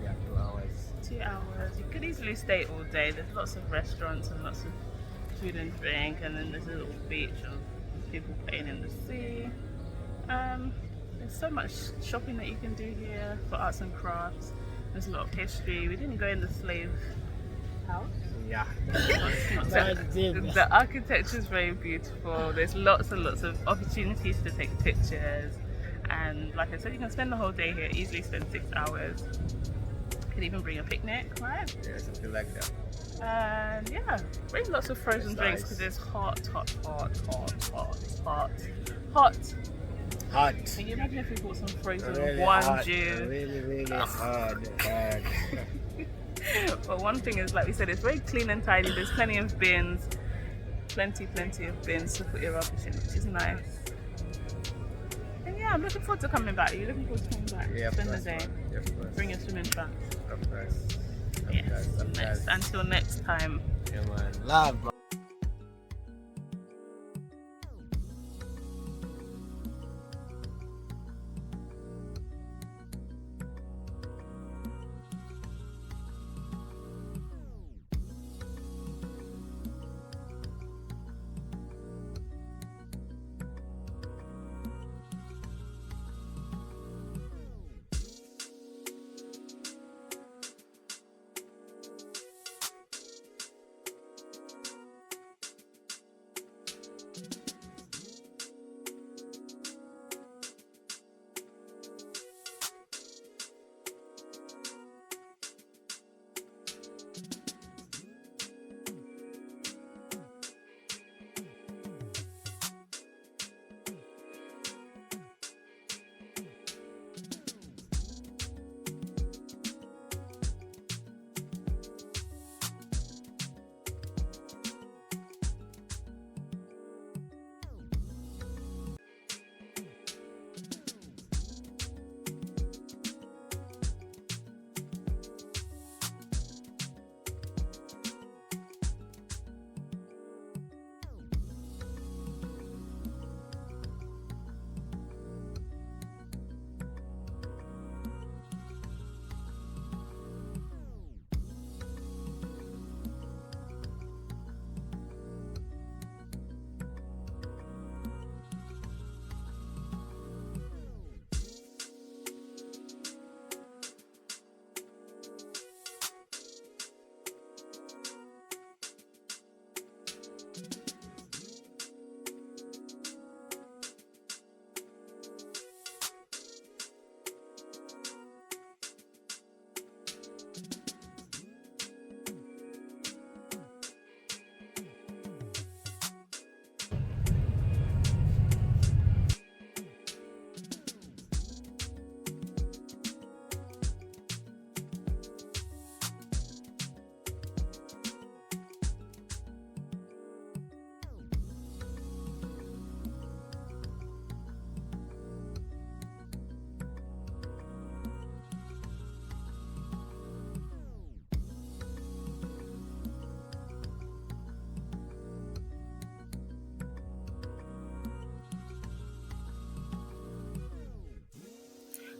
Yeah, 2 hours. 2 hours. You could easily stay all day. There's lots of restaurants and lots of food and drink, and then there's a little beach of people playing in the sea. There's so much shopping that you can do here for arts and crafts. There's a lot of history. We didn't go in the slave house. Yeah. The architecture is very beautiful. There's lots and lots of opportunities to take pictures, and like I said, you can spend the whole day here. Easily spend 6 hours. Could even bring a picnic, right? Yeah, something like that. And yeah, bring lots of frozen It's drinks nice. because it's hot. Hot. Can you imagine if we bought some frozen Really hot. juice? Really hard. But one thing is, like we said, it's very clean and tidy. There's plenty of bins, plenty of bins to put your rubbish in, which is nice. And yeah, I'm looking forward to coming back. Are you looking forward to coming back? Yeah, of Spend the course, day. man. Yeah, of course. Bring your swimming trunks. Of course. Yes. Of course. Until next time. Yeah, man. Love, man.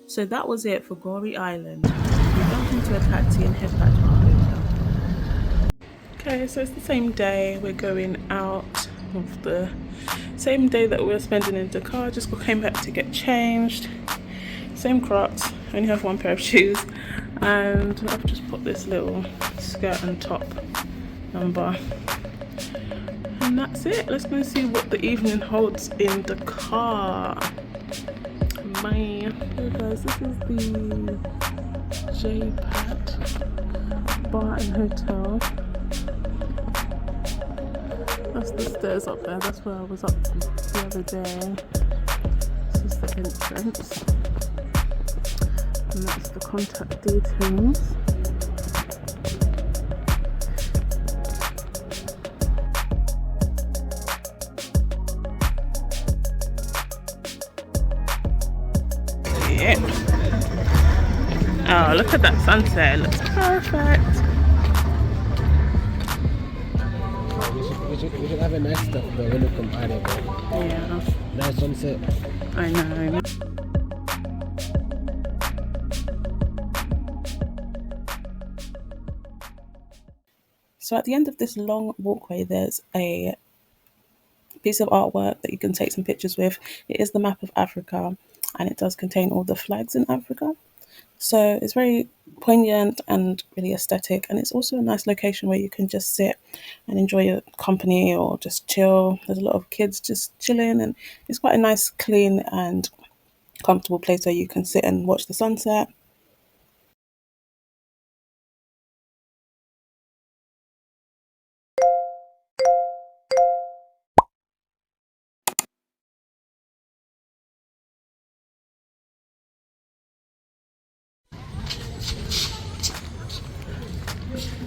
So that was it for Gorée Island. We jumped into a taxi and head back to our hotel. Okay, so it's the same day. We're going out of the same day that we were spending in Dakar. Just came back to get changed. Same Crocs. Only have one pair of shoes, and I've just put this little skirt and top number. And that's it. Let's go and see what the evening holds in Dakar. Bye. Hey guys, this is the J-Pat Bar and Hotel. That's the stairs up there. That's where I was up the other day. This is the entrance. And that's the contact details. Oh, look at that sunset. It looks perfect. We should have a nice stuff though when you come out of it. Yeah. Nice sunset. I know. So at the end of this long walkway, there's a piece of artwork that you can take some pictures with. It is the map of Africa, and it does contain all the flags in Africa. So it's very poignant and really aesthetic, and it's also a nice location where you can just sit and enjoy your company or just chill. There's a lot of kids just chilling, and it's quite a nice, clean, and comfortable place where you can sit and watch the sunset.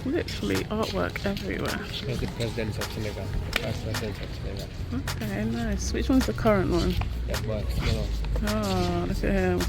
Literally artwork everywhere. That's the presidents of Senegal. The past presidents of Senegal. Okay, nice. Which one's the current one? That was, Oh, look at him.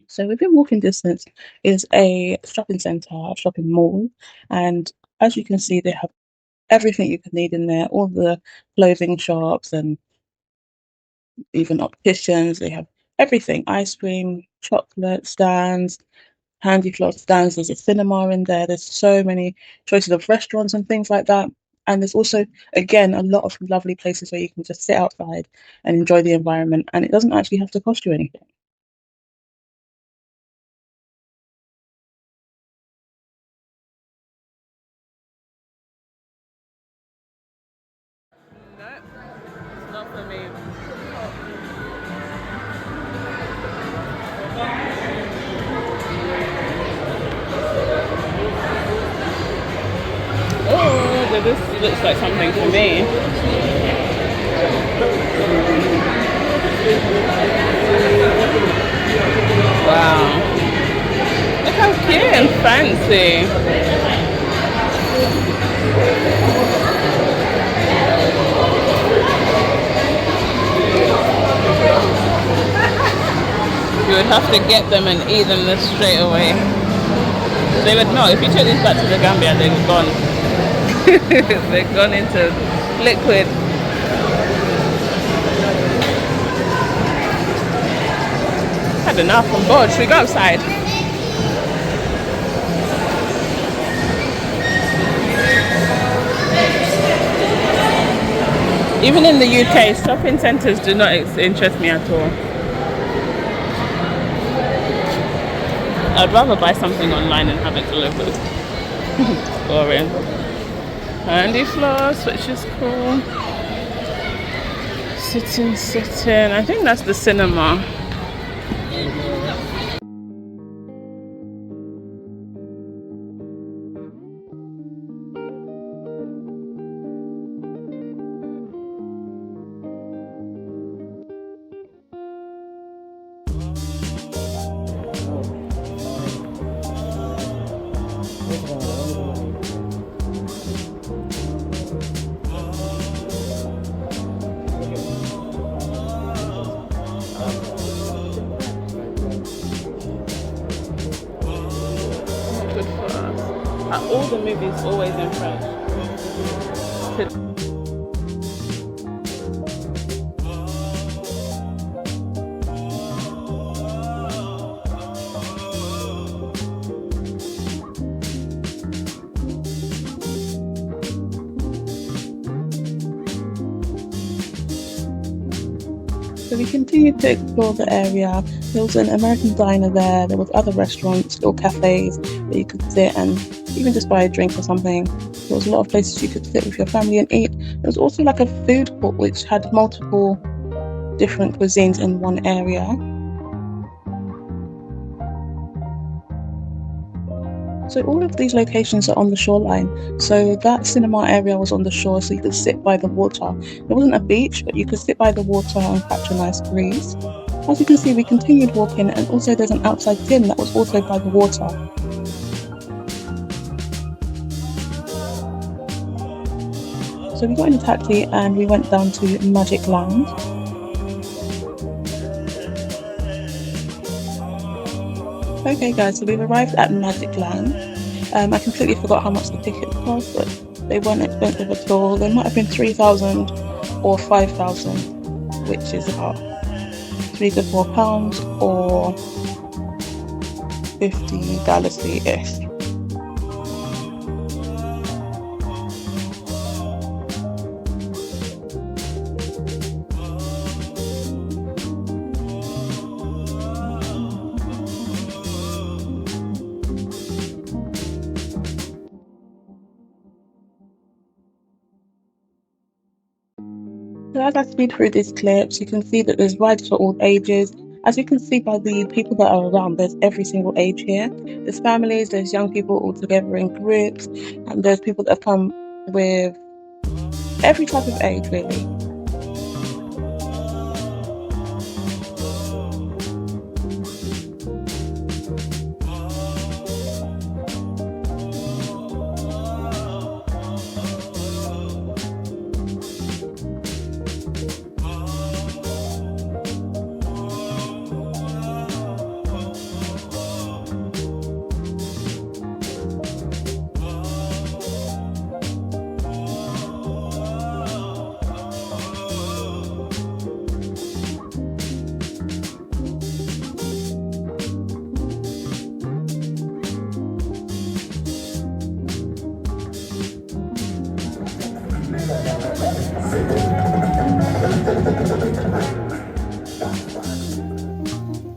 So within walking distance is a shopping centre, a shopping mall, and as you can see, they have everything you could need in there. All the clothing shops and even opticians. They have everything: ice cream, chocolate stands, handicraft stands. There's a cinema in there. There's so many choices of restaurants and things like that. And there's also, again, a lot of lovely places where you can just sit outside and enjoy the environment, and it doesn't actually have to cost you anything. No, it's not for me. Oh, but this looks like something for me. Wow. Look how cute and fancy. You would have to get them and eat them this straight away. They would know. If you took these back to the Gambia, they would gone. They've gone into liquid. Had enough. I'm bored. Should we go outside? Even in the UK, shopping centres do not interest me at all. I'd rather buy something online and have it delivered. Boring. Handy floors, which is cool. Sitting. I think that's the cinema. Good for us. Are all the movies always in French? So we continued to explore the area. There was an American diner there. There was other restaurants, little cafes where you could sit and even just buy a drink or something. There was a lot of places you could sit with your family and eat. There was also like a food court which had multiple different cuisines in one area. So all of these locations are on the shoreline. So that cinema area was on the shore, so you could sit by the water. There wasn't a beach, but you could sit by the water and catch a nice breeze. As you can see, we continued walking, and also there's an outside gym that was also by the water. So we got in a taxi and we went down to Magic Land. Okay guys, so we've arrived at Magic Land. I completely forgot how much the tickets cost, but they weren't expensive at all. They might have been 3,000 or 5,000, which is about £3 to £4 or $50-ish. So as I speed through these clips, you can see that there's rides for all ages. As you can see by the people that are around, there's every single age here. There's families, there's young people all together in groups, and there's people that have come with every type of age, really.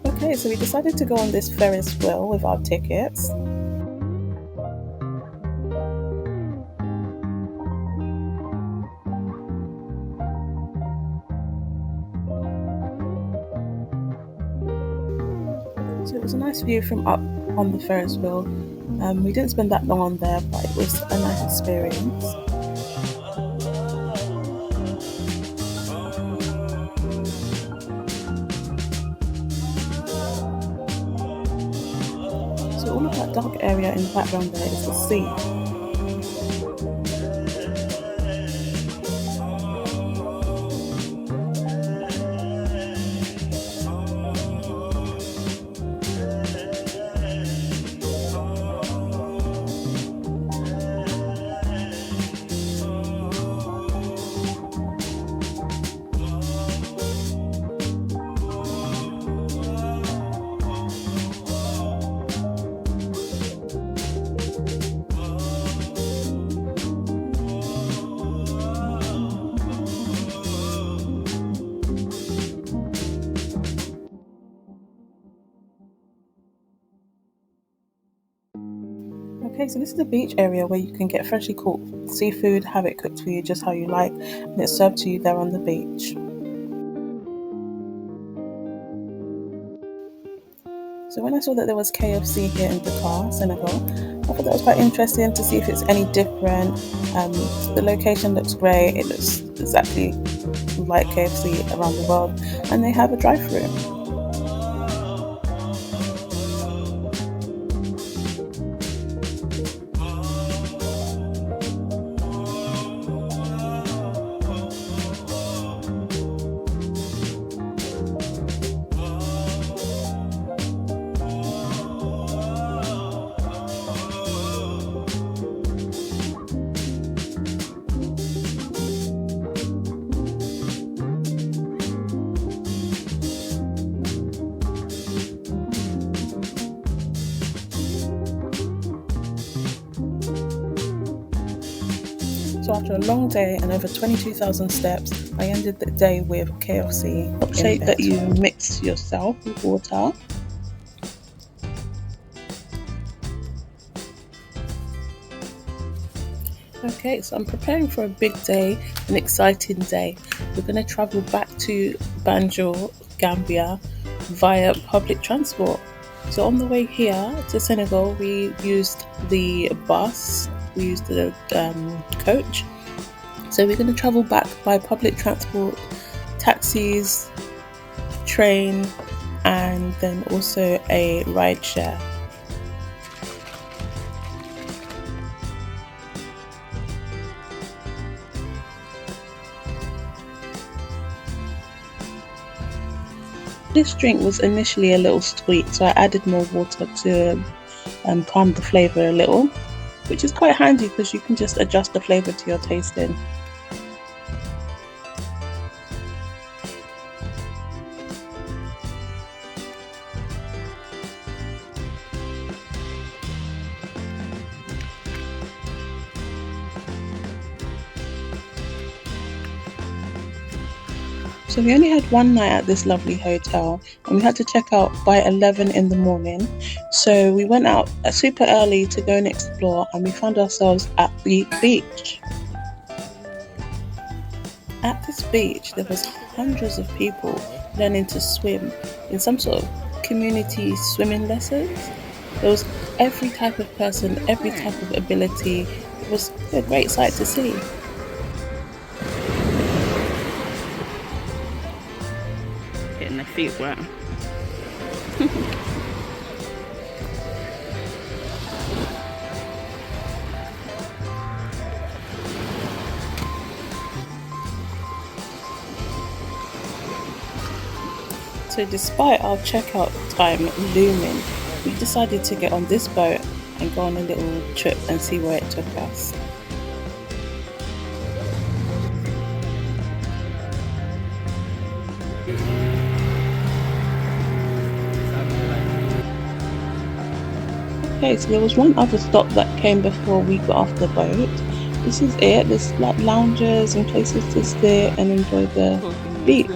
Okay, so we decided to go on this Ferris wheel with our tickets. So it was a nice view from up on the Ferris wheel. We didn't spend that long on there, but it was a nice experience. So all of that dark area in the background there is the sea. Okay, so this is the beach area where you can get freshly caught seafood, have it cooked for you just how you like, and it's served to you there on the beach. So when I saw that there was KFC here in Dakar, Senegal, I thought that was quite interesting to see if it's any different. The location looks great, it looks exactly like KFC around the world, and they have a drive-through. So after a long day and over 22,000 steps, I ended the day with KFC. Milkshake that you mix yourself with water. Okay, so I'm preparing for a big day, an exciting day. We're going to travel back to Banjul, Gambia, via public transport. So on the way here to Senegal, we used the bus, we used the coach. So we're going to travel back by public transport, taxis, train, and then also a ride share. This drink was initially a little sweet, so I added more water to calm the flavour a little, which is quite handy because you can just adjust the flavour to your tasting. So we only had one night at this lovely hotel and we had to check out by 11 in the morning. So we went out super early to go and explore, and we found ourselves at the beach. At this beach, there was hundreds of people learning to swim in some sort of community swimming lessons. There was every type of person, every type of ability. It was a great sight to see. Getting their feet wet. So despite our checkout time looming, we decided to get on this boat and go on a little trip and see where it took us. Okay, so there was one other stop that came before we got off the boat. This is it. There's like lounges and places to sit and enjoy the beach.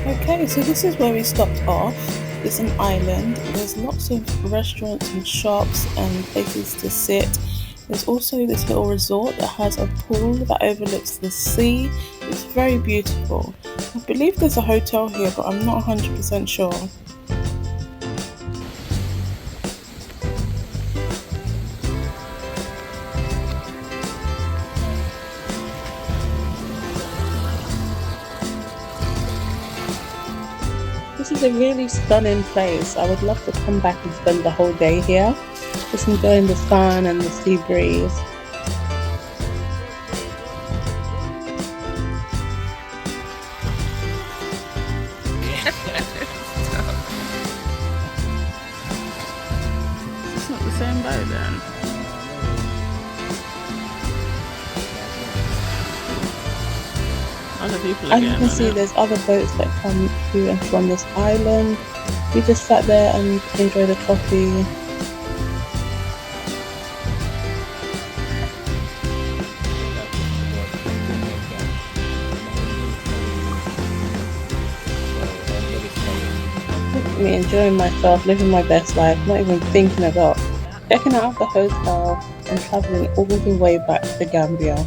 Okay, so this is where we stopped off. It's an island. There's lots of restaurants and shops and places to sit. There's also this little resort that has a pool that overlooks the sea. It's very beautiful. I believe there's a hotel here, but I'm not 100% sure. This is a really stunning place. I would love to come back and spend the whole day here, just enjoying the sun and the sea breeze. It's not the same boat then. Other people As you can see, there's other boats that come to and from this island. We just sat there and enjoyed the coffee. Me enjoying myself, living my best life, not even thinking about checking out of the hotel and traveling all the way back to Gambia.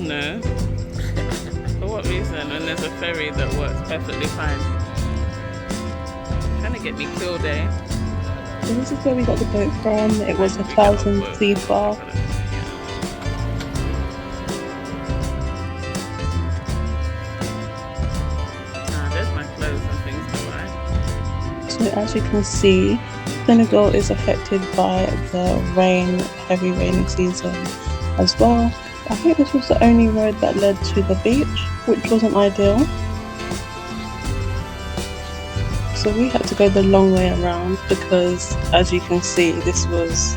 No. For what reason? When there's a ferry that works perfectly fine. Trying to get me killed, eh? So this is where we got the boat from. It was 1,000 sea bar. There's my clothes and things to buy. So as you can see, Senegal is affected by the rain, heavy rainy season as well. I think this was the only road that led to the beach, which wasn't ideal. So we had to go the long way around because, as you can see, this was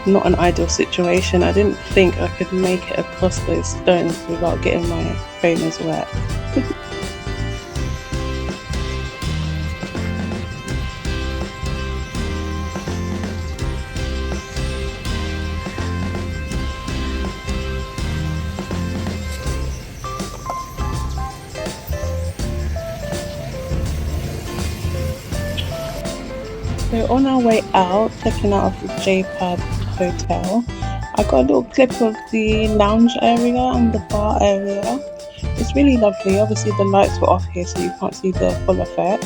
not an ideal situation. I didn't think I could make it across those stones without getting my trainers wet. So on our way out, checking out of the JPAD hotel, I got a little clip of the lounge area and the bar area. It's really lovely. Obviously the lights were off here so you can't see the full effect.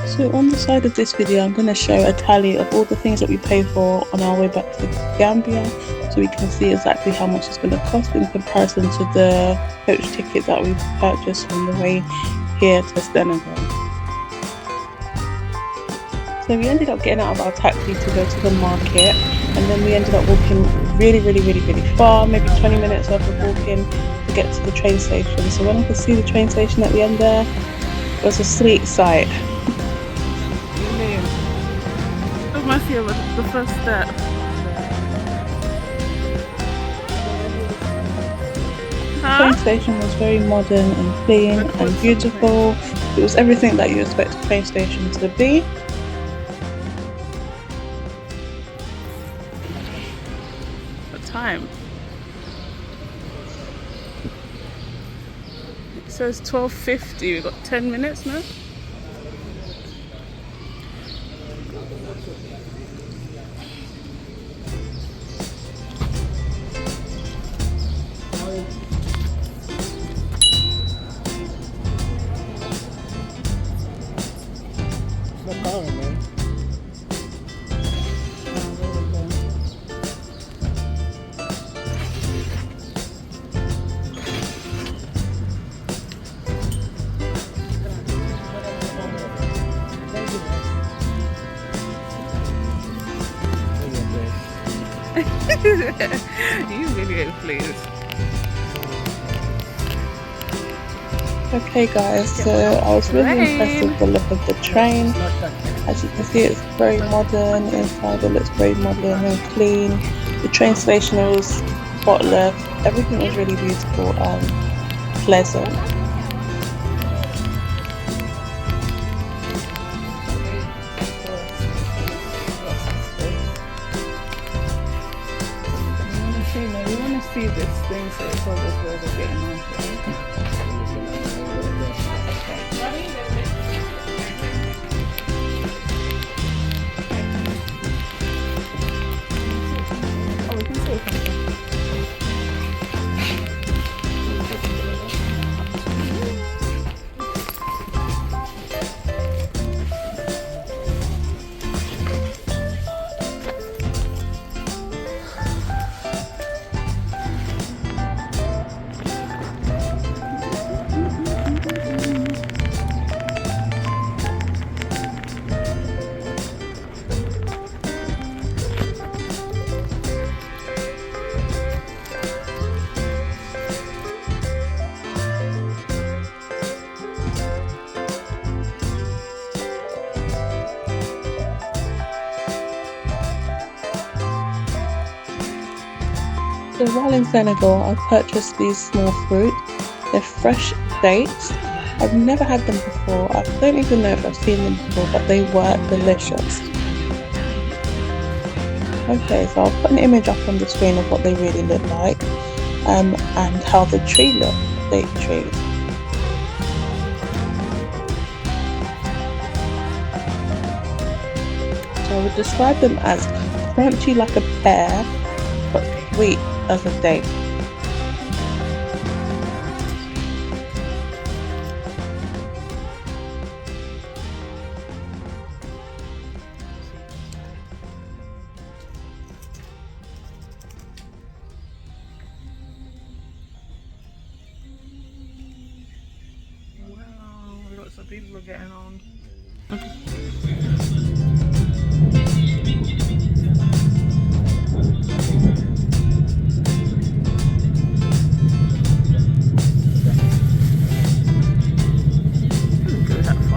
So on the side of this video I'm going to show a tally of all the things that we paid for on our way back to Gambia, so we can see exactly how much it's going to cost in comparison to the coach ticket that we purchased from the way here to Senegal. So we ended up getting out of our taxi to go to the market, and then we ended up walking really far, maybe 20 minutes worth of walking to get to the train station. So when I could see the train station at the end there, it was a sweet sight. It must be the first step. The train station was very modern and clean and beautiful. It was everything that you expect a train station to be. What time? It says 12:50. We've got 10 minutes now. You video, please. Okay guys, so I was really impressed with the look of the train. As you can see, it's very modern inside. It looks very modern and clean. The train station was spotless. Everything was really beautiful and pleasant. We want to see this thing so it's all where we're getting on. Oh, we can see it from here. So while in Senegal, I purchased these small fruit. They're fresh dates. I've never had them before. I don't even know if I've seen them before, but they were delicious. Okay, so I'll put an image up on the screen of what they really look like, and how the tree look, date trees. So I would describe them as crunchy like a pear, but sweet as a date. Wow, lots of people are getting on.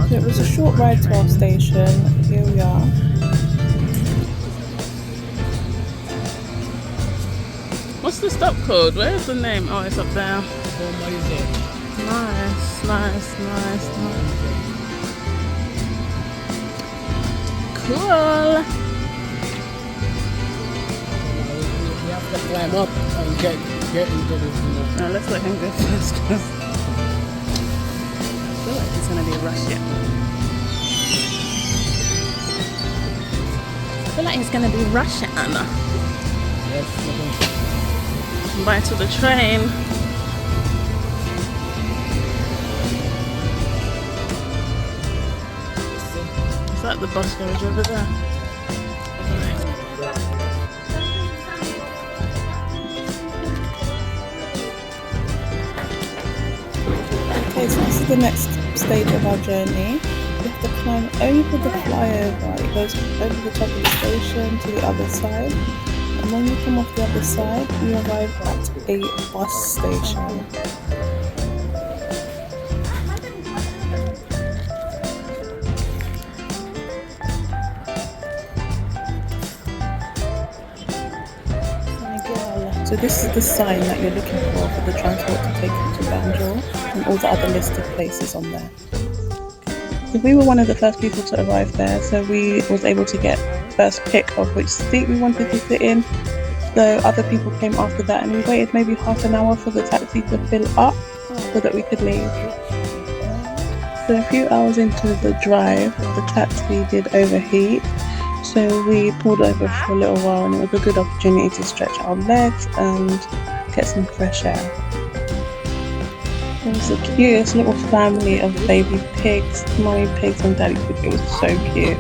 So it was a short ride to our station. Here we are. What's the stop code? Where's the name? Oh, it's up there. Nice, nice, nice, nice. Cool. We have to climb up and get into this. Now let's let him go first. I feel like it's gonna be a rush yet. I feel like it's gonna be rushing. Yes, Bye to the train. Is that the bus garage over there? Okay, so this is the next stage of our journey. We have to climb over the flyover. It goes over the top of the station to the other side. And when you come off the other side, you arrive at a bus station. Senegal. So this is the sign that you're looking for the transport to take you to Bajul and all the other listed places on there. So we were one of the first people to arrive there, so we was able to get first pick of which seat we wanted to sit in. So other people came after that, and we waited maybe half an hour for the taxi to fill up so that we could leave. So a few hours into the drive, the taxi did overheat, so we pulled over for a little while, and it was a good opportunity to stretch our legs and get some fresh air. It was the cutest little family of baby pigs, mommy pigs and daddy pigs. It was so cute.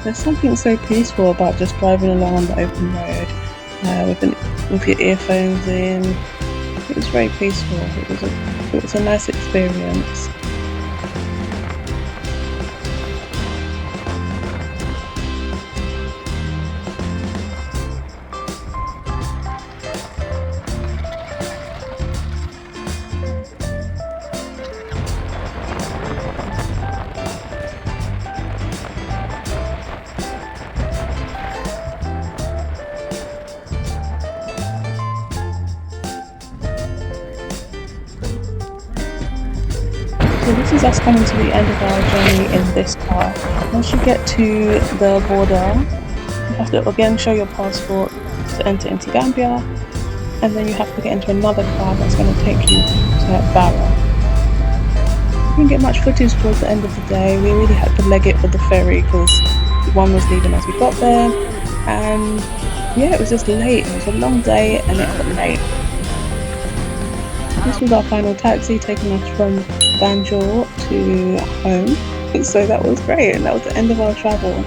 There's something so peaceful about just driving along on the open road with an with your earphones in. It was very peaceful. It was a nice experience. So this is us coming to the end of our journey in this car. Once you get to the border, you have to again show your passport to enter into Gambia, and then you have to get into another car that's going to take you to Barra. We didn't get much footage towards the end of the day. We really had to leg it for the ferry because one was leaving as we got there, and yeah, it was just late. It was a long day and it got late. This was our final taxi taking us from Bajul to home. So that was great, and that was the end of our travel.